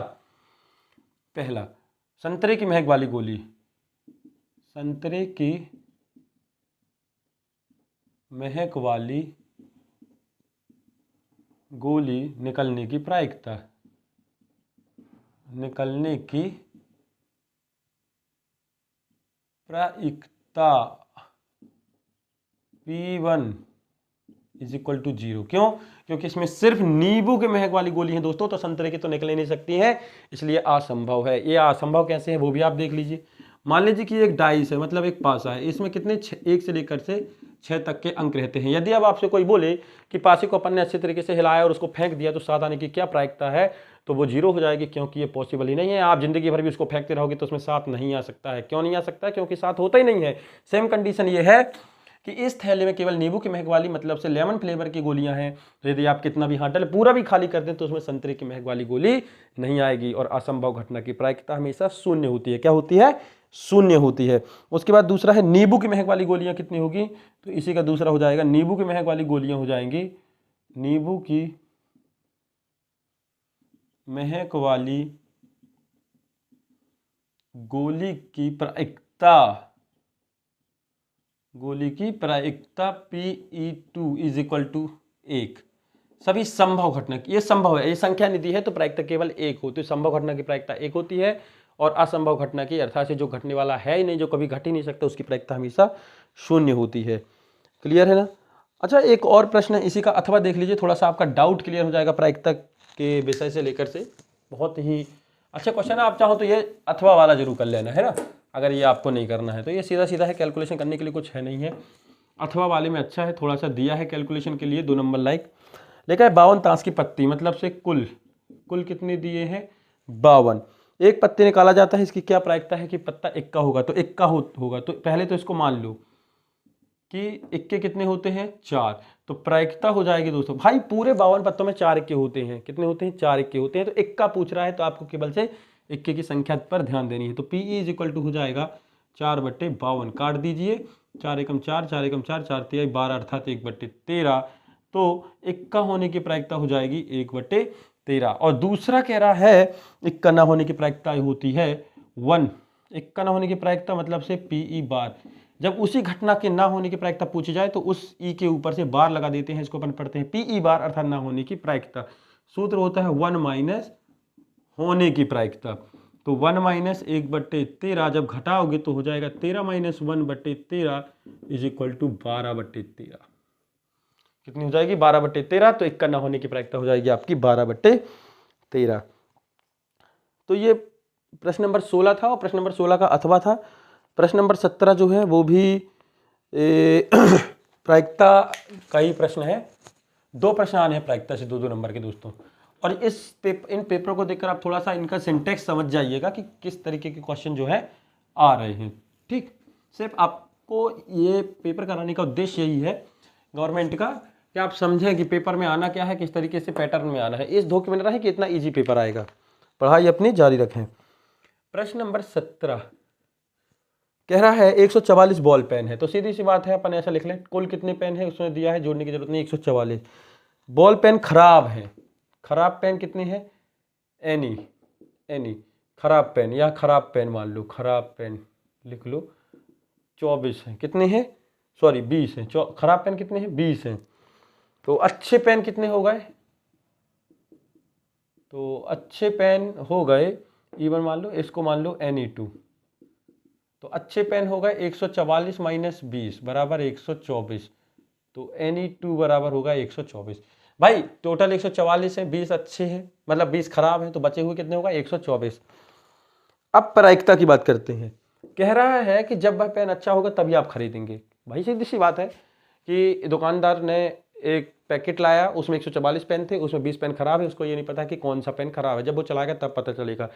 संतरे की महक वाली गोली, संतरे की महक वाली गोली निकलने की प्रायिकता, P1 इज इक्वल टू 0। क्यों, क्योंकि इसमें सिर्फ नींबू के महक वाली गोली है दोस्तों, तो संतरे की तो निकल ही नहीं सकती है, इसलिए असंभव है। ये असंभव कैसे है वो भी आप देख लीजिए। मान लीजिए कि एक डाइस है, मतलब एक पासा है, इसमें कितने 1 से लेकर से 6 तक के अंक रहते हैं। यदि अब आपसे कोई बोले कि पासे को अपन ने अच्छे तरीके से हिलाया और उसको फेंक दिया तो 7 आने की क्या प्रायिकता है, तो वो 0 हो जाएगी, क्योंकि ये पॉसिबल ही नहीं है। आप जिंदगी भर भी उसको फेंकते रहोगे तो उसमें 7 नहीं आ सकता है। क्यों नहीं आ सकता है, क्योंकि 7 होता ही नहीं है। सेम कंडीशन ये है कि इस थैले में केवल नींबू की महक वाली, मतलब से लेमन फ्लेवर की गोलियां हैं, तो यदि आप कितना भी हाथ डालें, पूरा भी खाली कर दें, तो उसमें संतरे की महक वाली गोली नहीं आएगी। और असंभव घटना की प्रायिकता हमेशा 0 होती है। क्या होती है, 0 होती है। उसके बाद दूसरा है नींबू की महक वाली गोलियां कितनी होगी, तो इसी का दूसरा हो जाएगा, नींबू की महक वाली गोलियां हो जाएंगी, नींबू की महक वाली गोली की प्रायिकता Pe2 इज इक्वल टू 1। सभी संभव घटना की, ये संभव है, ये संख्या निधि है, तो प्रायिकता केवल 1 होती है। संभव घटना की प्रायिकता 1 होती है, और असंभव घटना की, अर्थात से जो घटने वाला है ही नहीं, जो कभी घट ही नहीं सकता, उसकी प्रायिकता हमेशा 0 होती है। क्लियर है ना। अच्छा, एक और प्रश्न है इसी का, अथवा देख लीजिए, थोड़ा सा आपका डाउट क्लियर हो जाएगा प्रायिकता के विषय से लेकर से। बहुत ही अच्छा क्वेश्चन है, आप चाहो तो ये अथवा वाला जरूर कर लेना है ना, अगर ये आपको नहीं करना है तो। ये सीधा सीधा है, कैलकुलेशन करने के लिए कुछ है नहीं है। अथवा वाले में अच्छा है, थोड़ा सा दिया है कैलकुलेशन के लिए, 2 नंबर लाइक लेकर 52 ताश की पत्ती, मतलब से कुल कितने दिए हैं 52। एक पत्ते निकाला जाता है, इसकी क्या प्रायिकता है कि पत्ता इक्का होगा, तो इक्का होगा। तो पहले तो इसको मान लो कि इक्के कितने होते हैं 4, तो प्रायिकता हो जाएगी दोस्तों, भाई पूरे 52 पत्तों में 4 इक्के होते हैं। कितने होते हैं, 4 इक्के होते हैं। तो इक्का पूछ रहा है, तो आपको केवल से इक्के की संख्या पर ध्यान देनी है। तो Pe इज इक्वल टू हो जाएगा 4/52, काट दीजिए, 4 एकम 4, 4 एकम 4, 4 तिहाई 12, अर्थात 1/13। तो इक्का होने की प्रायिकता हो जाएगी 1/13। और दूसरा कह रहा है इक्का ना होने की प्रायिकता होती है 1। इक्का ना होने की प्रायिकता मतलब से Pe बार। जब उसी घटना के ना होने की प्रायिकता पूछी जाए तो उस ई के ऊपर से बार लगा देते हैं, इसको अपन पढ़ते हैं Pe बार, अर्थात ना होने की प्रायिकता। सूत्र होता है 1 माइनस होने की प्रायिकता। तो 1 माइनस 1/13 जब घटाओगे तो हो जाएगा 13 माइनस 1/13 इज इक्वल टू 12/13। कितनी हो जाएगी 12/13। तो इक्का ना होने की प्रायिकता हो जाएगी आपकी 12/13। तो ये प्रश्न नंबर 16 था, और प्रश्न नंबर 16 का अथवा था। प्रश्न नंबर 17 जो है वो भी प्रायिकता का ही प्रश्न है, दो प्रश्न आने हैं प्रायिकता से 2-2 नंबर के दोस्तों। और इन पेपर को देखकर आप थोड़ा सा इनका सिंटेक्स समझ जाइएगा कि किस तरीके के क्वेश्चन जो है आ रहे हैं। ठीक, सिर्फ आपको ये पेपर कराने का उद्देश्य यही है गवर्नमेंट का कि आप समझें कि पेपर में आना क्या है, किस तरीके से पैटर्न में आना है। इस धोखे में न रहे कि इतना ईजी पेपर आएगा। पढ़ाई अपनी जारी रखें। प्रश्न नंबर 17 कह रहा है 144 बॉल पेन है। तो सीधी सी बात है, अपन ऐसा लिख लें, कुल कितने पेन है उसने दिया है, जोड़ने की जरूरत नहीं, 144 बॉल पेन खराब है। खराब पेन कितने हैं, एनी खराब पेन या खराब पेन मान लो, खराब पेन लिख लो 24 है। कितने हैं, सॉरी 20 है। खराब पेन कितने हैं, 20 हैं। तो अच्छे पेन कितने हो गए, तो अच्छे पेन हो गए इवन मान लो, इसको मान लो Ni2। तो अच्छे पेन हो गए 144 माइनस 20 बराबर 124। तो Ni2 बराबर होगा 124। भाई टोटल 144 है, 20 अच्छे हैं, मतलब 20 खराब हैं, तो बचे हुए कितने होगा 124। अब प्रायिकता की बात करते हैं। कह रहा है कि जब वह पेन अच्छा होगा तभी आप खरीदेंगे। भाई सीधी सी बात है कि दुकानदार ने एक पैकेट लाया, उसमें 144 पेन थे, उसमें 20 पेन खराब है, उसको ये नहीं पता कि कौन सा पेन खराब है। जब वो चलाएगा तब पता चलेगा।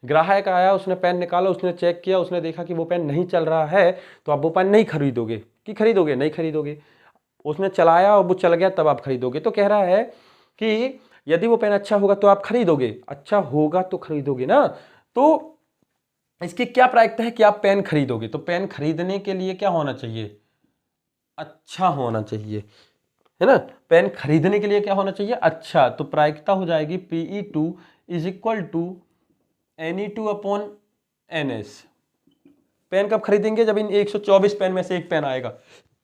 ग्राहक आया, उसने पेन निकाला, उसने चेक किया, उसने देखा कि वो पेन नहीं चल रहा है, तो आप वो पेन नहीं खरीदोगे। कि खरीदोगे, नहीं खरीदोगे। उसने चलाया और वो चल गया तब आप खरीदोगे। तो कह रहा है कि यदि वो पेन अच्छा होगा तो आप खरीदोगे, अच्छा होगा तो खरीदोगे ना। तो इसकी क्या प्रायिकता है कि आप पेन खरीदोगे। तो पेन खरीदने के लिए क्या होना चाहिए, अच्छा होना चाहिए, है ना। पेन खरीदने के लिए क्या होना चाहिए, अच्छा। तो प्रायिकता हो जाएगी Pe2 is equal to Ni2 upon Ns। Pen कब खरीदेंगे, जब इन 124 पेन में से एक पेन आएगा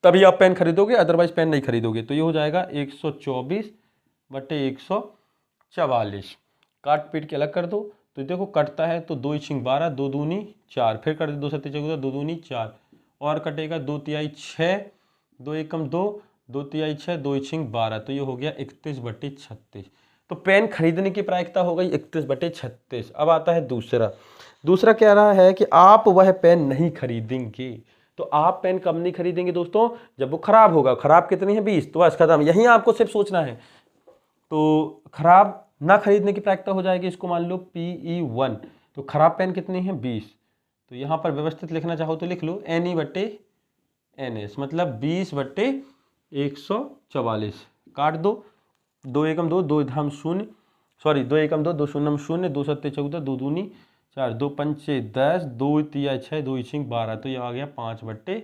तभी आप पेन खरीदोगे, अदरवाइज पेन नहीं खरीदोगे। तो ये हो जाएगा 124/144। काट पीट के अलग कर दो। तो देखो कटता है तो 2 × 12, 2 दूनी 4, फिर कर दे 2 × 7 = 2 दूनी 4, और कटेगा 2 तिहाई 6, 2 एकम 2, 2 तिहाई 6, 2 × 12। तो ये हो गया 31/36। तो पेन खरीदने की प्रायिकता हो गई 31/36। अब आता है दूसरा कह रहा है कि आप वह पेन नहीं खरीदेंगे। तो आप पेन कब नहीं खरीदेंगे दोस्तों, जब वो खराब होगा। खराब कितनी है, 20। तो बस खत्म, यही आपको सिर्फ सोचना है। तो खराब ना खरीदने की प्रायिकता हो जाएगी, इसको मान लो Pe1। तो खराब पेन कितनी है, 20। तो यहाँ पर व्यवस्थित लिखना चाहो तो लिख लो Ni/Ns, मतलब 20/144। काट दो, 2 एकम 2, 2 धाम 0, सॉरी 2 एकम 2, 2 शून्यम 0, 2 सत्ते 14, 2 दूनी 4, 2 पंचे 10, 2 तिया 6, 2 × 12। तो ये आ गया 5/36।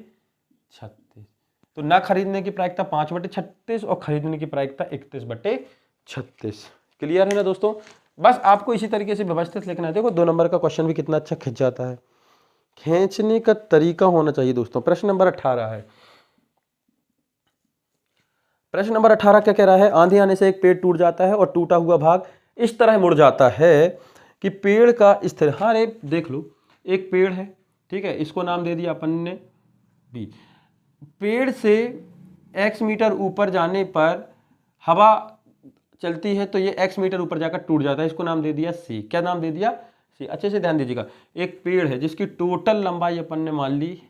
तो ना खरीदने की प्रायिकता 5/36 और खरीदने की प्रायिकता 31/36। क्लियर है ना दोस्तों। बस आपको इसी तरीके से व्यवस्थित लिखना है। देखो 2 नंबर का क्वेश्चन भी कितना अच्छा खिंच जाता है। खींचने का तरीका होना चाहिए दोस्तों। प्रश्न नंबर 18 है। प्रश्न नंबर 18 क्या कह रहा है, आंधी आने से एक पेड़ टूट जाता है और टूटा हुआ भाग इस तरह मुड़ जाता है कि पेड़ का स्थिर, हाँ रे देख लो, एक पेड़ है, ठीक है, इसको नाम दे दिया अपन ने बी। पेड़ से x मीटर ऊपर जाने पर हवा चलती है तो ये x मीटर ऊपर जाकर टूट जाता है, इसको नाम दे दिया c। क्या नाम दे दिया, c। अच्छे से ध्यान दीजिएगा। एक पेड़ है जिसकी टोटल लंबाई अपन ने मान ली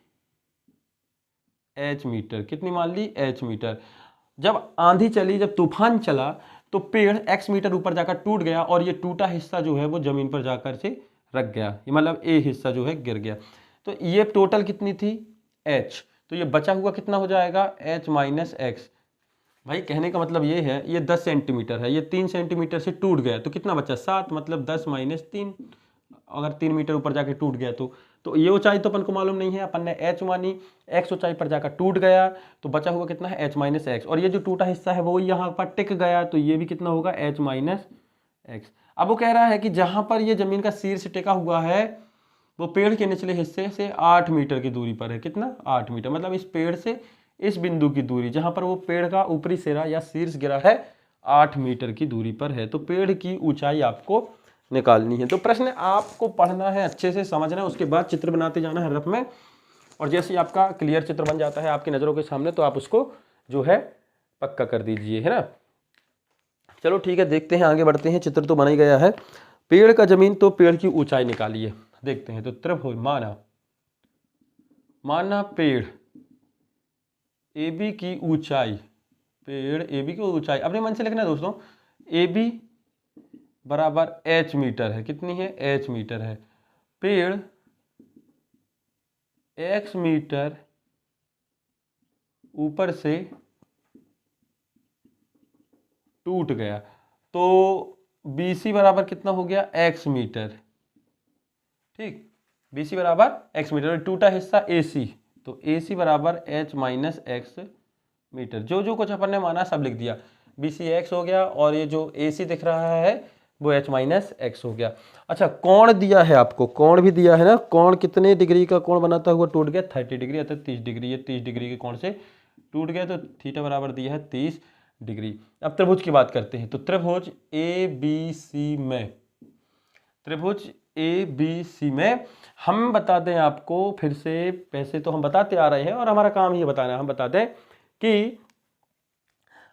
h मीटर। कितनी मान ली, h मीटर। जब आंधी चली, जब तूफान चला, तो पेड़ x मीटर ऊपर जाकर टूट गया और ये टूटा हिस्सा जो है वो जमीन पर जाकर से रख गया, ये मतलब ए हिस्सा जो है गिर गया। तो ये टोटल कितनी थी, h। तो ये बचा हुआ कितना हो जाएगा, h - x। भाई कहने का मतलब ये है, ये 10 सेंटीमीटर है, ये 3 सेंटीमीटर से टूट गया तो कितना बचा, 7, मतलब 10 - 3। अगर 3 मीटर ऊपर जाके टूट गया तो ये ऊंचाई तो अपन को मालूम नहीं है, अपन ने h मानी, x ऊंचाई पर जाकर टूट गया तो बचा हुआ कितना है, h - x। और ये जो टूटा हिस्सा है वो यहाँ पर टिक गया तो ये भी कितना होगा, h - x। अब वो कह रहा है कि जहां पर ये जमीन का शीर्ष टिका हुआ है वो पेड़ के निचले हिस्से से 8 मीटर की दूरी पर है। कितना, 8 मीटर, मतलब इस पेड़ से इस बिंदु की दूरी जहां पर वो पेड़ का ऊपरी सिरा या शीर्ष गिरा है 8 मीटर की दूरी पर है। तो पेड़ की ऊंचाई आपको निकालनी है। तो प्रश्न आपको पढ़ना है, अच्छे से समझना है, उसके बाद चित्र बनाते जाना है रफ में। और जैसे ही आपका क्लियर चित्र बन जाता है आपकी नज़रों के सामने तो आप उसको जो है पक्का कर दीजिए, है ना। चलो ठीक है, देखते हैं, आगे बढ़ते हैं। चित्र तो बना ही गया है। पेड़ का जमीन, तो पेड़ की ऊंचाई निकालिए, देखते हैं। तो त्रिभुज माना पेड़ AB की ऊंचाई पेड़ ए बी की ऊंचाई अपने मन से लिखना है दोस्तों, ए बी बराबर h मीटर है। कितनी है? h मीटर है। पेड़ x मीटर ऊपर से टूट गया, तो BC बराबर कितना हो गया? x मीटर। ठीक, BC बराबर x मीटर। टूटा हिस्सा AC, तो AC बराबर h माइनस x मीटर। जो जो कुछ अपन ने माना सब लिख दिया। BC x हो गया और ये जो AC दिख रहा है वो h माइनस x हो गया। अच्छा, कोण दिया है आपको, कोण भी दिया है ना। कोण कितने डिग्री का कोण बनाता हुआ टूट गया? 30 डिग्री, अर्थात 30 डिग्री। ये 30 डिग्री के कोण से टूट गया, तो थीटा बराबर दिया है 30 डिग्री। अब त्रिभुज की बात करते हैं। तो त्रिभुज ABC में, त्रिभुज ABC में हम बता दें आपको फिर से, वैसे तो हम बताते आ रहे हैं और हमारा काम ये बताना है, हम बता दें कि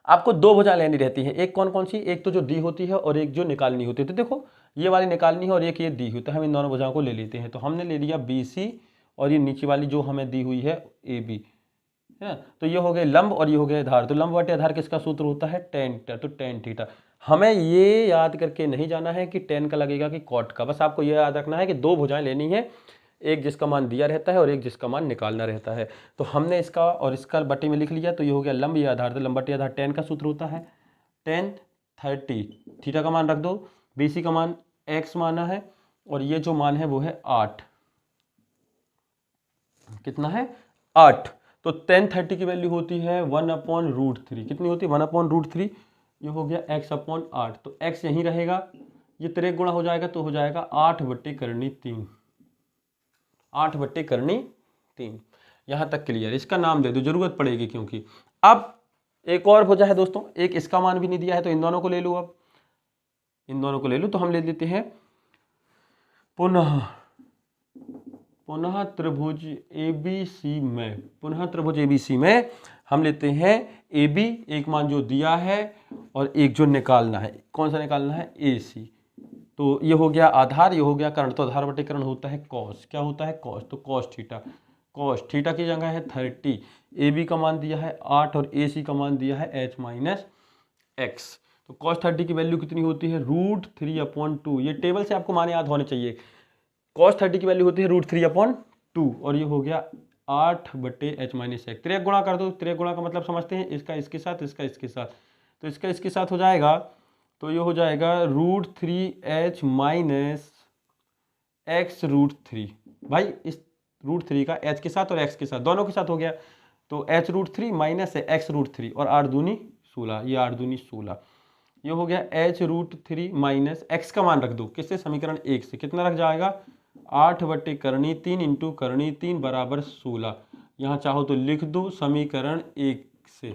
आपको दो भुजा लेनी रहती है। एक कौन कौन सी? एक तो जो दी होती है और एक जो निकालनी होती है। तो देखो, ये वाली निकालनी है और एक ये दी हुई, तो हम इन दोनों भुजाओं को ले लेते हैं। तो हमने ले लिया BC और ये नीचे वाली जो हमें दी हुई है AB, है ना। तो ये हो गए लंब और ये हो गए आधार। तो लंब बटे आधार किसका सूत्र होता है? tan theta. तो tan थीटा। हमें ये याद करके नहीं जाना है कि tan का लगेगा कि cot का, बस आपको ये याद रखना है कि दो भुजाएं लेनी है, एक जिसका मान दिया रहता है और एक जिसका मान निकालना रहता है। तो हमने इसका और इसका बटे में लिख लिया, तो ये हो गया लंब, ये आधार। तो लंब बटे आधार tan का सूत्र होता है tan 30। थीटा का मान रख दो, BC का मान x माना है और ये जो मान है वो है 8। कितना है? 8। तो tan 30 की वैल्यू होती है 1/√3। कितनी होती है? 1/√3। ये हो गया x अपॉन 8। तो x यहीं रहेगा, ये तिरेक गुणा हो जाएगा तो हो जाएगा 8/3। 8/3। यहां तक क्लियर। इसका नाम दे दो, जरूरत पड़ेगी क्योंकि। अब एक और भुजा है दोस्तों, एक इसका मान भी नहीं दिया है, तो इन दोनों को ले लो। अब इन दोनों को ले लो, तो हम ले लेते हैं पुनः त्रिभुज ABC में, पुनः त्रिभुज ABC में हम लेते हैं AB, एक मान जो दिया है और एक जो निकालना है। कौन सा निकालना है? AC। तो ये हो गया आधार, ये हो गया कर्ण। तो आधार बटे कर्ण होता है cos। क्या होता है? cos। तो cos थीटा। cos थीटा की जगह है 30। AB का मान दिया है 8 और AC का मान दिया है h माइनस x। तो cos 30 की वैल्यू कितनी होती है? √3/2। ये टेबल से आपको मान याद होने चाहिए। cos 30 की वैल्यू होती है √3/2 और ये हो गया 8/h माइनस x। त्रिक गुणा कर दो। त्रिक गुणा का मतलब समझते हैं, इसका इसके साथ, इसका इसके साथ। तो इसका इसके साथ हो जाएगा, तो ये हो जाएगा √3h माइनस x√3। भाई इस √3 का h के साथ और x के साथ, दोनों के साथ हो गया। तो h√3 माइनस है x√3 और 8 दूनी 16, ये 8 दूनी 16। ये हो गया h√3 माइनस x का मान रख दो किससे? समीकरण 1 से। कितना रख जाएगा? 8/3 इंटू करनी 3 बराबर 16। यहाँ चाहो तो लिख दो समीकरण 1 से।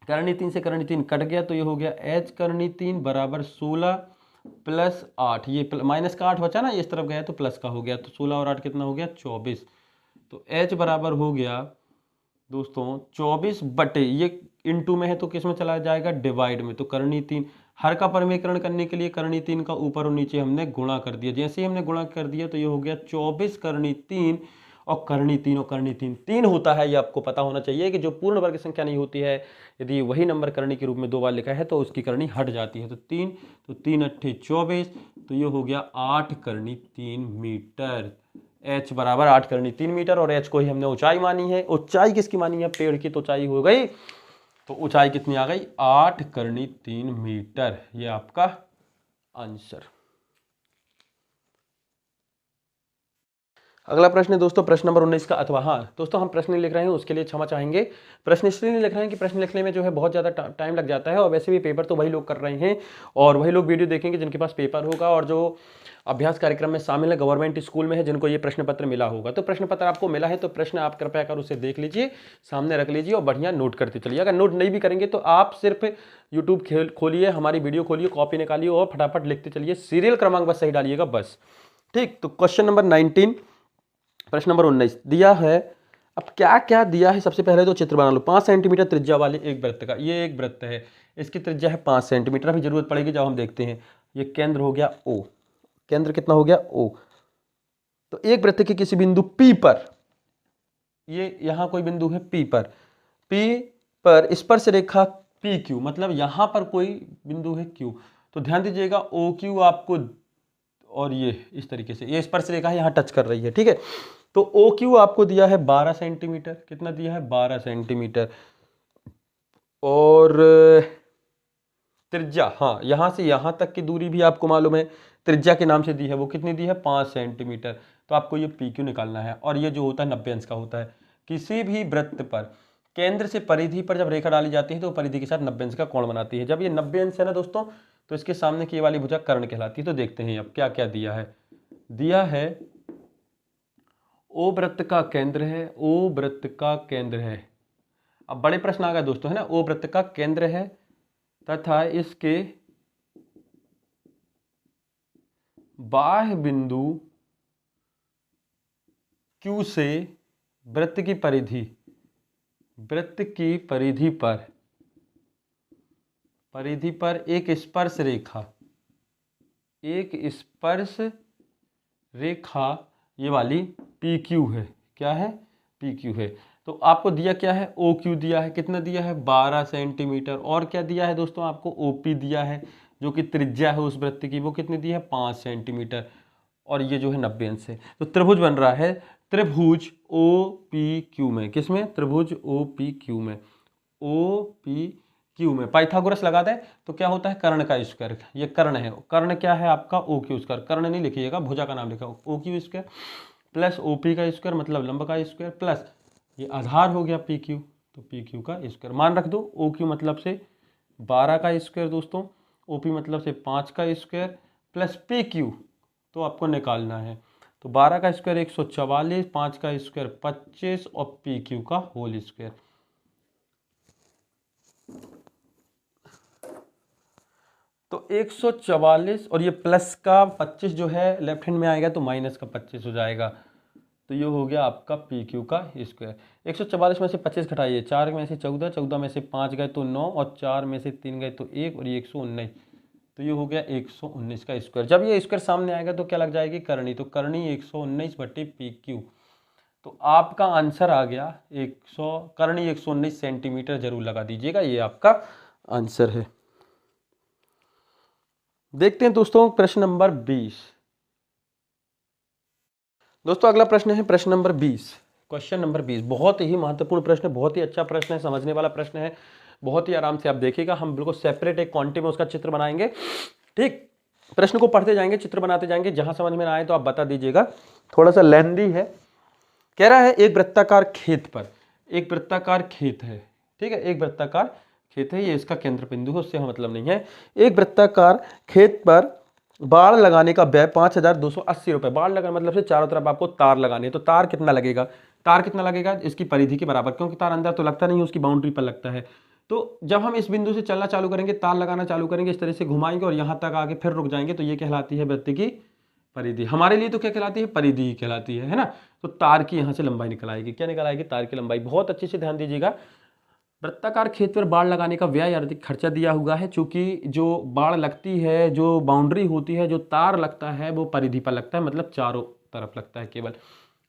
करनी 3 से करनी 3 कट गया, तो ये हो गया h करनी 3 बराबर 16 प्लस 8। ये माइनस का 8 बचा ना, इस तरफ गया तो प्लस का हो गया। तो 16 और 8 कितना हो गया? 24। तो h बराबर हो गया दोस्तों 24 बटे, ये इनटू में है तो किस में चला जाएगा? डिवाइड में। तो करनी 3, हर का परिमेयकरण करने के लिए करनी 3 का ऊपर और नीचे हमने गुणा कर दिया। जैसे ही हमने गुणा कर दिया तो ये हो गया 24 करनी 3 और करनी 3 और करनी 3 3 होता है। ये आपको पता होना चाहिए कि जो पूर्ण वर्ग संख्या नहीं होती है, यदि वही नंबर करनी के रूप में दो बार लिखा है तो उसकी करनी हट जाती है। तो 3, तो 3 अट्ठे 24, तो ये हो गया 8 करनी 3 मीटर। h बराबर 8 करनी 3 मीटर और h को ही हमने ऊंचाई मानी है। ऊंचाई किसकी मानी है? पेड़ की। तो ऊंचाई हो गई, तो ऊंचाई कितनी आ गई? 8 करनी 3 मीटर। ये आपका आंसर। अगला प्रश्न है दोस्तों प्रश्न नंबर 19 का। अथवा हाँ दोस्तों, हम प्रश्न लिख रहे हैं उसके लिए क्षमा चाहेंगे। प्रश्न इसलिए नहीं लिख रहे हैं कि प्रश्न लिखने में जो है बहुत ज़्यादा टाइम लग जाता है, और वैसे भी पेपर तो वही लोग कर रहे हैं और वही लोग वीडियो देखेंगे जिनके पास पेपर होगा और जो अभ्यास कार्यक्रम में शामिल है, गवर्नमेंट स्कूल में है, जिनको ये प्रश्न पत्र मिला होगा। तो प्रश्न पत्र आपको मिला है तो प्रश्न आप कृपया कर उसे देख लीजिए, सामने रख लीजिए और बढ़िया नोट करते चलिए। अगर नोट नहीं भी करेंगे तो आप सिर्फ यूट्यूब खोलिए, हमारी वीडियो खोलिए, कॉपी निकालिए और फटाफट लिखते चलिए। सीरियल क्रमांक बस सही डालिएगा बस। ठीक, तो क्वेश्चन नंबर 19, प्रश्न नंबर 19 दिया है। अब क्या क्या दिया है? सबसे पहले तो चित्र बना लो। 5 सेंटीमीटर त्रिज्या वाले एक वृत्त का, ये एक वृत्त है, इसकी त्रिज्या है 5 सेंटीमीटर। अभी जरूरत पड़ेगी जब हम देखते हैं। ये केंद्र हो गया O, केंद्र कितना हो गया? O। तो एक वृत्त के किसी बिंदु P पर, ये यहां कोई बिंदु है P पर, P पर स्पर्श रेखा पी क्यू, मतलब यहां पर कोई बिंदु है क्यू, तो ध्यान दीजिएगा ओ क्यू आपको, और ये इस तरीके से ये स्पर्श रेखा यहाँ टच कर रही है, ठीक है। तो ओ क्यू आपको दिया है 12 सेंटीमीटर, कितना दिया है 12 सेंटीमीटर, और त्रिज्या, हाँ यहाँ से यहाँ तक की दूरी भी आपको मालूम है, त्रिज्या के नाम से दी है, वो कितनी दी है 5 सेंटीमीटर। तो आपको ये पी क्यू निकालना है, और ये जो होता है 90 अंश का होता है। किसी भी वृत्त पर केंद्र से परिधि पर जब रेखा डाली जाती है तो परिधि के साथ 90 अंश का कोण बनाती है। जब ये 90 अंश है ना दोस्तों, तो इसके सामने की ये वाली भुजा कर्ण कहलाती है। तो देखते हैं अब क्या क्या दिया है। दिया है ओ वृत्त का केंद्र है, ओ वृत्त का केंद्र है। अब बड़े प्रश्न आ गए दोस्तों, है ना। ओ वृत्त का केंद्र है तथा इसके बाह्य बिंदु Q से वृत्त की परिधि पर एक स्पर्श रेखा ये वाली PQ है। क्या है? PQ है। तो आपको दिया क्या है? OQ दिया है, कितना दिया है 12 सेंटीमीटर, और क्या दिया है दोस्तों आपको OP दिया है, जो कि त्रिज्या है उस वृत्त की, वो कितनी दी है 5 सेंटीमीटर, और ये जो है 90 अंश से। तो त्रिभुज बन रहा है त्रिभुज OPQ में, किसमें? त्रिभुज OPQ में, OPQ में पाइथागोरस लगा दें तो क्या होता है कर्ण का स्क्वायर। ये कर्ण है, कर्ण क्या है आपका OQ स्क्वायर, कर्ण नहीं लिखिएगा, भुजा का नाम लिखा OQ स्क्वायर प्लस OP का स्क्वायर मतलब लंब का स्क्वायर, प्लस ये आधार हो गया PQ, तो PQ का स्क्वायर मान रख दो। OQ मतलब से 12 का स्क्वायर दोस्तों, OP मतलब से 5 का स्क्वायर, प्लस PQ तो आपको निकालना है। तो 12 का स्क्वायर 144, 5 का स्क्वायर 25 और PQ का होल स्क्वायर। तो 144 और ये प्लस का 25 जो है लेफ्ट हैंड में आएगा तो माइनस का 25 हो जाएगा। तो ये हो गया आपका PQ का स्क्वायर। 144 में से 25 घटाइए, 4 में से 14, 14 में से 5 गए तो 9, और 4 में से 3 गए तो 1, और ये 119, तो ये हो गया 119 का स्क्वायर। जब ये स्क्वायर सामने आएगा तो क्या लग जाएगी करनी, तो करनी 119 बटे PQ। तो आपका आंसर आ गया 100, करनी 119 सेंटीमीटर जरूर लगा दीजिएगा, ये आपका आंसर है। देखते हैं दोस्तों प्रश्न नंबर 20। दोस्तों अगला प्रश्न है प्रश्न नंबर 20, क्वेश्चन नंबर 20। बहुत ही महत्वपूर्ण प्रश्न है, बहुत ही अच्छा प्रश्न है, समझने वाला प्रश्न है, बहुत ही आराम से आप देखिएगा। हम बिल्कुल सेपरेट एक क्वांटिटी में उसका चित्र बनाएंगे, ठीक। प्रश्न को पढ़ते जाएंगे, चित्र बनाते जाएंगे, जहां समझ में ना आए तो आप बता दीजिएगा, थोड़ा सा लेंदी है। कह रहा है एक वृत्ताकार खेत पर, एक वृत्ताकार खेत है, ठीक है, एक वृत्ताकार खेत है, ये इसका केंद्र बिंदु है, उससे हम मतलब नहीं है। एक वृत्ताकार खेत पर बाड़ लगाने का व्यय 5280 रुपए। बाड़ लगाने मतलब से चारों तरफ आपको तार लगाने हैं, तो तार कितना लगेगा, तार कितना लगेगा इसकी परिधि के बराबर, क्योंकि तार अंदर तो लगता नहीं, उसकी बाउंड्री पर लगता है। तो जब हम इस बिंदु से चलना चालू करेंगे, तार लगाना चालू करेंगे, इस तरह से घुमाएंगे और यहाँ तक आगे फिर रुक जाएंगे, तो ये कहलाती है वृत्त की परिधि। हमारे लिए तो क्या कहलाती है, परिधि ही कहलाती है ना। तो तार की यहाँ से लंबाई निकल आएगी, क्या निकल आएगी, तार की लंबाई। बहुत अच्छे से ध्यान दीजिएगा, वृत्ताकार खेत पर बाड़ लगाने का व्यय आर्थिक खर्चा दिया हुआ है, चूंकि जो बाड़ लगती है, जो बाउंड्री होती है, जो तार लगता है वो परिधि पर लगता है, मतलब चारों तरफ लगता है केवल,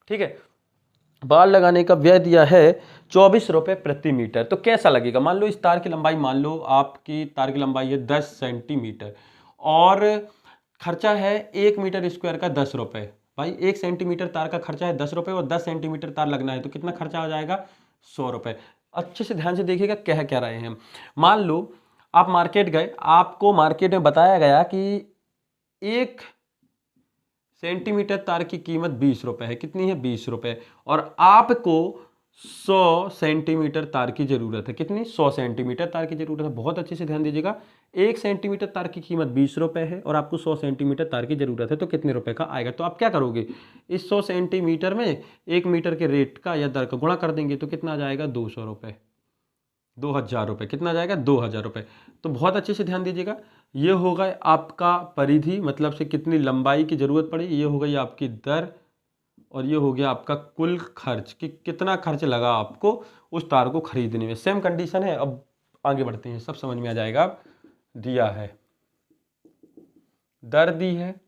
ठीक है। बाड़ लगाने का व्यय दिया है 24 रुपये प्रति मीटर। तो कैसा लगेगा, मान लो इस तार की लंबाई, मान लो आपकी तार की लंबाई है 10 सेंटीमीटर और खर्चा है 1 मीटर स्क्वायर का 10 रुपये। भाई 1 सेंटीमीटर तार का खर्चा है 10 रुपये और 10 सेंटीमीटर तार लगना है, तो कितना खर्चा हो जाएगा 100 रुपये। अच्छे से ध्यान से देखिएगा कह क्या रहे हैं। मान लो आप मार्केट गए, आपको मार्केट में बताया गया कि 1 सेंटीमीटर तार की कीमत 20 रुपये है, कितनी है 20 रुपये, और आपको 100 सेंटीमीटर तार की जरूरत है, कितनी 100 सेंटीमीटर तार की जरूरत है। बहुत अच्छे से ध्यान दीजिएगा, 1 सेंटीमीटर तार की कीमत 20 रुपये है और आपको 100 सेंटीमीटर तार की जरूरत है, तो कितने रुपए का आएगा। तो आप क्या करोगे, इस 100 सेंटीमीटर में 1 मीटर के रेट का या दर का गुणा कर देंगे, तो कितना आ जाएगा 200 रुपये, 2000 रुपये, कितना आ जाएगा 2000 रुपये। तो बहुत अच्छे से ध्यान दीजिएगा, ये होगा आपका परिधि, मतलब से कितनी लंबाई की जरूरत पड़ी, ये हो गई आपकी दर, और ये हो गया आपका कुल खर्च कि कितना खर्च लगा आपको उस तार को खरीदने में। सेम कंडीशन है। अब आगे बढ़ते हैं, सब समझ में आ जाएगा। दिया है दर, दी है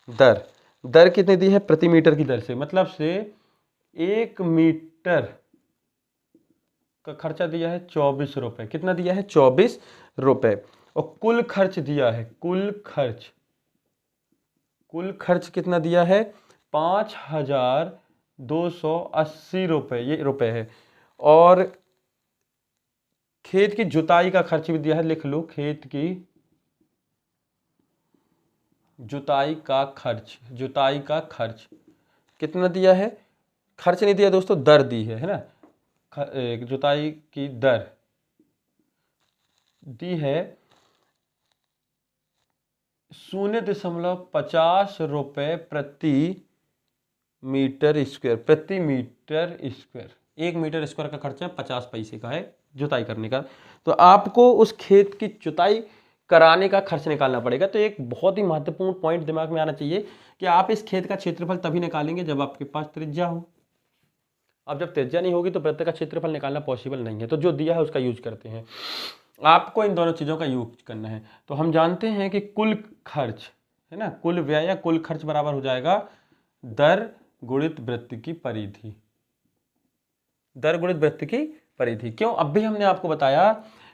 दर, दर कितनी दी है प्रति मीटर की दर से, मतलब से 1 मीटर का खर्चा दिया है 24 रुपये। कितना दिया है? 24 रुपये। और कुल खर्च दिया है, कुल खर्च कितना दिया है? 5280 रुपये, ये रुपये है। और खेत की जुताई का खर्च भी दिया है, लिख लो, खेत की जुताई का खर्च कितना दिया है? खर्च नहीं दिया दोस्तों, दर दी है ना। जुताई की दर दी है 0.50 रुपये प्रति मीटर स्क्वायर। एक मीटर स्क्वायर का खर्चा 50 पैसे का है जुताई करने का। तो आपको उस खेत की जुताई कराने का खर्च निकालना पड़ेगा। तो एक बहुत ही महत्वपूर्ण पॉइंट दिमाग में आना चाहिए कि आप इस खेत का क्षेत्रफल तभी निकालेंगे जब आपके पास त्रिज्या हो। अब जब त्रिज्या नहीं होगी तो वृत्त का क्षेत्रफल निकालना पॉसिबल नहीं है। तो जो दिया है उसका यूज करते हैं। आपको इन दोनों चीज़ों का यूज करना है। तो हम जानते हैं कि कुल खर्च है ना, कुल व्यय या कुल खर्च बराबर हो जाएगा दर गुणित वृत्त की परिधि। दर गुणित वृत्त की परिधि। क्यों? अब भी हमने आपको बताया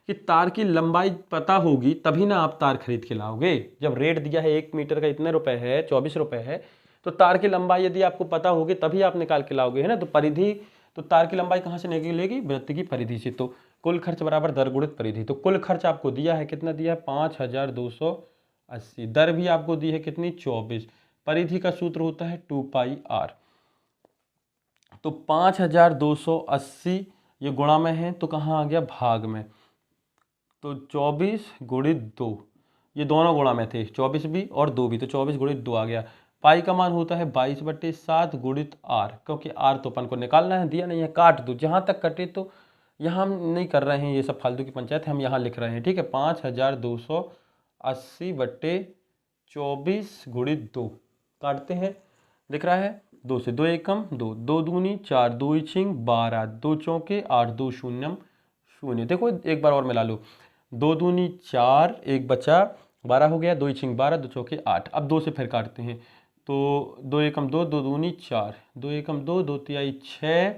कि तार की लंबाई पता होगी तभी ना आप तार खरीद के लाओगे। जब रेट दिया है 1 मीटर का इतने रुपए है, 24 रुपए है, तो तार की लंबाई यदि आपको पता होगी तभी आप निकाल के लाओगे, है ना। तो परिधि, तो तार की लंबाई कहाँ से निकलेगी? वृत्त की परिधि से। तो कुल खर्च बराबर दर गुणित परिधि। तो कुल खर्च आपको दिया है, कितना दिया है? 5280। दर भी आपको दी है कितनी? 24। परिधि का सूत्र होता है 2πr। तो 5280 ये गुणा में है तो कहाँ आ गया? भाग में। तो 24 गुणित 2, ये दोनों गुणा में थे, 24 भी और 2 भी, तो 24 गुणित 2 आ गया। पाई का मान होता है 22/7 गुणित r, क्योंकि r तो अपन को निकालना है, दिया नहीं है, काट दो जहाँ तक कटे। तो यहाँ हम नहीं कर रहे हैं ये सब फालतू की पंचायत, हम यहाँ लिख रहे हैं, ठीक है। 5280/24 गुणित 2 काटते हैं, दिख रहा है 2 से 2 एकम 2, 2 दूनी 4, 2 छिंग 12, 2 चौके 8, 2 शून्यम 0। देखो एक बार और मिला लो, 2 दूनी 4, 1 बचा 12 हो गया, 2 छिंग 12, 2 चौके 8। अब 2 से फिर काटते हैं, तो 2 एकम 2, 2 दूनी 4, 2 एकम 2, 2 तिहाई 6,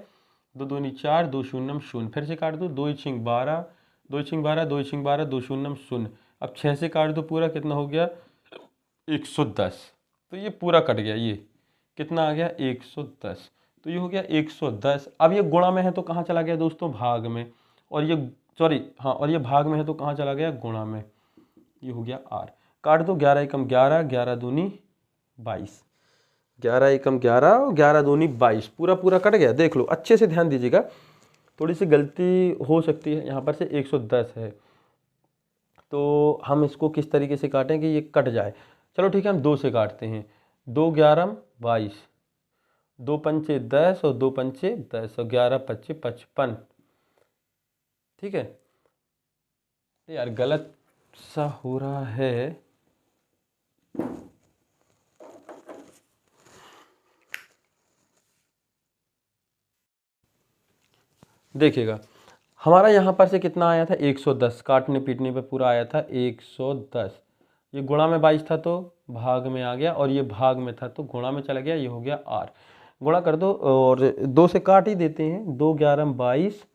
2 दूनी 4, 2 शून्यम 0। फिर से काट दो, 2 छिंग 12, 2 छिंग 12, 2 छिंग 12, 2 शून्यम 0। अब 6 से काट दो पूरा, कितना हो गया? 110। तो ये पूरा कट गया, ये कितना आ गया? 110। तो ये हो गया 110। अब ये गुणा में है तो कहाँ चला गया दोस्तों? भाग में। और ये सॉरी हाँ, और ये भाग में है तो कहाँ चला गया? गुणा में। ये हो गया r। काट दो, 11 एकम 11, 11 दूनी 22, 11 एकम 11 और 11 दूनी 22, पूरा पूरा कट गया। देख लो, अच्छे से ध्यान दीजिएगा, थोड़ी सी गलती हो सकती है। यहाँ पर से 110 है तो हम इसको किस तरीके से काटें कि ये कट जाए। चलो ठीक है, हम 2 से काटते हैं। 2 11 22, 2 पंचे 10 और 2 पंचे 10 और 11 पच्चे 55। ठीक है, यार गलत सा हो रहा है। देखिएगा, हमारा यहाँ पर से कितना आया था? 110। काटने पीटने पे पूरा आया था 110। ये गुणा में 22 था तो भाग में आ गया, और ये भाग में था तो गुणा में चला गया। ये हो गया r। गुणा कर दो और 2 से काट ही देते हैं। 2 11 22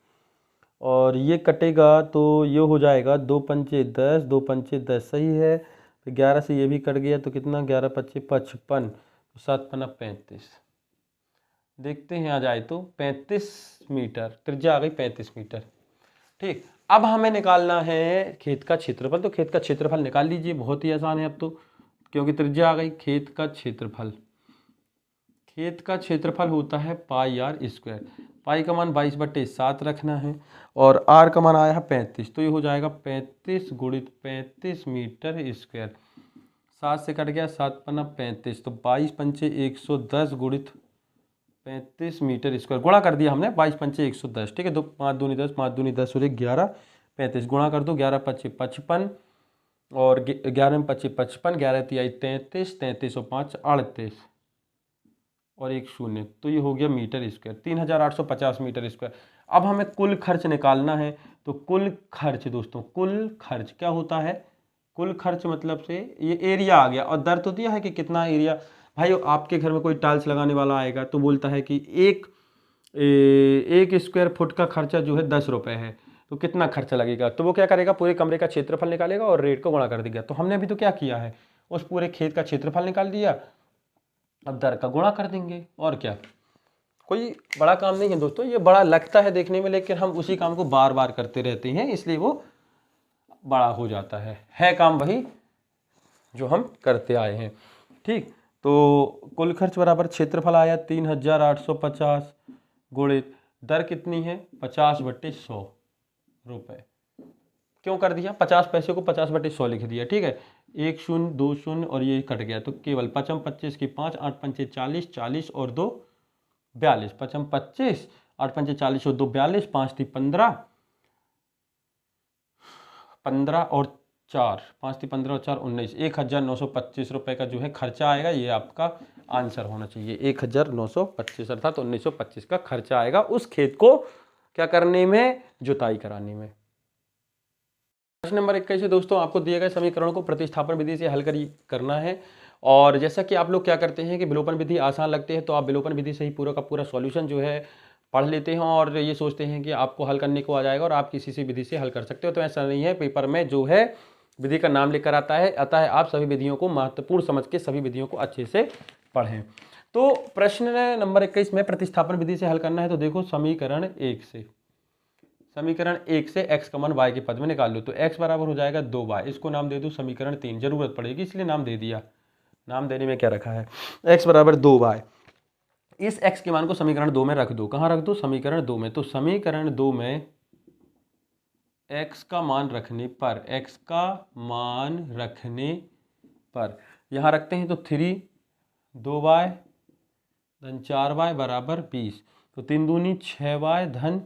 और ये कटेगा तो ये हो जाएगा 2 पंचे 10, 2 पंचे 10 सही है। तो 11 से ये भी कट गया तो कितना? 11 पच्चे 55, तो 7 पन्ना 35। देखते हैं आ जाए तो 35 मीटर, त्रिज्या आ गई 35 मीटर। ठीक, अब हमें निकालना है खेत का क्षेत्रफल। तो खेत का क्षेत्रफल निकाल लीजिए, बहुत ही आसान है अब तो, क्योंकि त्रिज्या आ गई। खेत का क्षेत्रफल होता है πr²। पाई का मान 22/7 रखना है और r का मान आया है 35, तो ये हो जाएगा 35 गुणित 35 मीटर स्क्वायर। 7 से कट गया, 7 पन्ना 35, तो 22 पंचे 110 गुणित 35 मीटर स्क्वायर। गुणा कर दिया हमने, 22 पंचे 110। ठीक है, 2 5 दूनी 10, 5 दूनी 10 और 11 35। गुणा कर दो, 11 पच्चे 55 और 11 पच्चे 55, 11 तिहाई 33, 33 और 5 38 और 1 शून्य, तो ये हो गया मीटर स्क्वायर, 3850 मीटर स्क्वायर। अब हमें कुल खर्च निकालना है। तो कुल खर्च दोस्तों, कुल खर्च क्या होता है? कुल खर्च मतलब से ये एरिया आ गया, और दर तो दिया है कि कितना एरिया। भाई आपके घर में कोई टाइल्स लगाने वाला आएगा तो बोलता है कि 1 एक स्क्वायर फुट का खर्चा जो है 10 रुपये है, तो कितना खर्चा लगेगा। तो वो क्या करेगा, पूरे कमरे का क्षेत्रफल निकालेगा और रेट को गुणा कर देगा। तो हमने अभी तो क्या किया है, उस पूरे खेत का क्षेत्रफल निकाल दिया, अब दर का गुणा कर देंगे और क्या। कोई बड़ा काम नहीं है दोस्तों, ये बड़ा लगता है देखने में, लेकिन हम उसी काम को बार बार करते रहते हैं, इसलिए वो बड़ा हो जाता है काम वही जो हम करते आए हैं। ठीक, तो कुल खर्च बराबर क्षेत्रफल आया 3850 गुणित दर कितनी है 50/100 रुपये। क्यों कर दिया, 50 पैसे को 50/100 लिख दिया। ठीक है, 1 शून्य 2 शून्य और ये कट गया, तो केवल 55 25 की 5 8 पंचे 40 40 और 2 42, 55 25 8 पंचे 40 और 2 42, 5 थी 15 15 और 4 5 थी 15 और 4 19, 1925 रुपये का जो है खर्चा आएगा। ये आपका आंसर होना चाहिए, 1925 अर्थात 1925 का खर्चा आएगा उस खेत को क्या करने में, जुताई कराने में। प्रश्न नंबर 21 दोस्तों, आपको दिए गए समीकरण को प्रतिस्थापन विधि से हल करना है। और जैसा कि आप लोग क्या करते हैं कि विलोपन विधि आसान लगते हैं, तो आप विलोपन विधि से ही पूरा का पूरा सॉल्यूशन जो है पढ़ लेते हैं और ये सोचते हैं कि आपको हल करने को आ जाएगा और आप किसी से विधि से हल कर सकते हो। तो ऐसा नहीं है, पेपर में जो है विधि का नाम लिखकर आता है, अतः आप सभी विधियों को महत्वपूर्ण समझ के सभी विधियों को अच्छे से पढ़ें। तो प्रश्न नंबर 21 में प्रतिस्थापन विधि से हल करना है। तो देखो समीकरण 1 से x का मान y के पद में निकाल लो। तो x बराबर हो जाएगा 2y, इसको नाम दे दो समीकरण 3, जरूरत पड़ेगी इसलिए नाम दे दिया। नाम देने में क्या रखा है, x बराबर 2y। इस x के मान को समीकरण 2 में रख दो। कहाँ रख दो, समीकरण 2 में। तो समीकरण 2 में x का मान रखने पर यहाँ रखते हैं तो 3 2y धन 4y बराबर 20, तो 3 दूनी 6y धन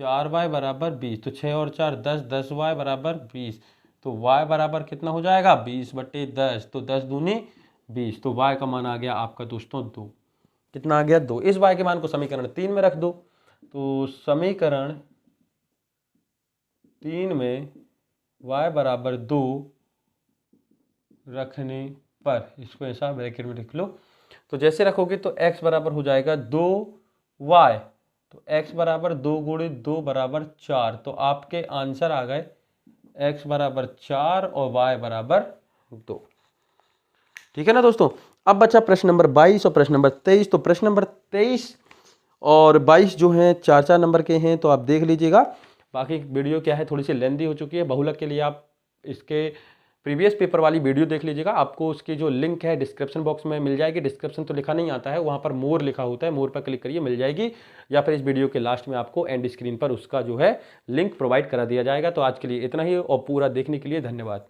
4y बराबर 20, तो 6 और 4 10, 10y बराबर 20, तो y बराबर कितना हो जाएगा 20/10, तो 10 दूनी 20, तो y का मान आ गया आपका दोस्तों 2। कितना आ गया 2। इस y के मान को समीकरण 3 में रख दो। तो समीकरण 3 में y बराबर 2 रखने पर, इसको ऐसा ब्रैकेट में लिख लो। तो जैसे रखोगे तो x बराबर हो जाएगा 2y, तो x बराबर 2 गुणित 2 बराबर 4, तो आपके आंसर आ गए x बराबर 4 और y बराबर 2। ठीक है ना दोस्तों। अब बचा प्रश्न नंबर 22 और प्रश्न नंबर 23। तो प्रश्न नंबर 23 और 22 जो हैं 4-4 नंबर के हैं, तो आप देख लीजिएगा। बाकी वीडियो क्या है, थोड़ी सी लेंदी हो चुकी है। बहुलक के लिए आप इसके प्रीवियस पेपर वाली वीडियो देख लीजिएगा, आपको उसकी जो लिंक है डिस्क्रिप्शन बॉक्स में मिल जाएगी। डिस्क्रिप्शन तो लिखा नहीं आता है, वहाँ पर मोर लिखा होता है, मोर पर क्लिक करिए मिल जाएगी, या फिर इस वीडियो के लास्ट में आपको एंड स्क्रीन पर उसका जो है लिंक प्रोवाइड करा दिया जाएगा। तो आज के लिए इतना ही और पूरा देखने के लिए धन्यवाद।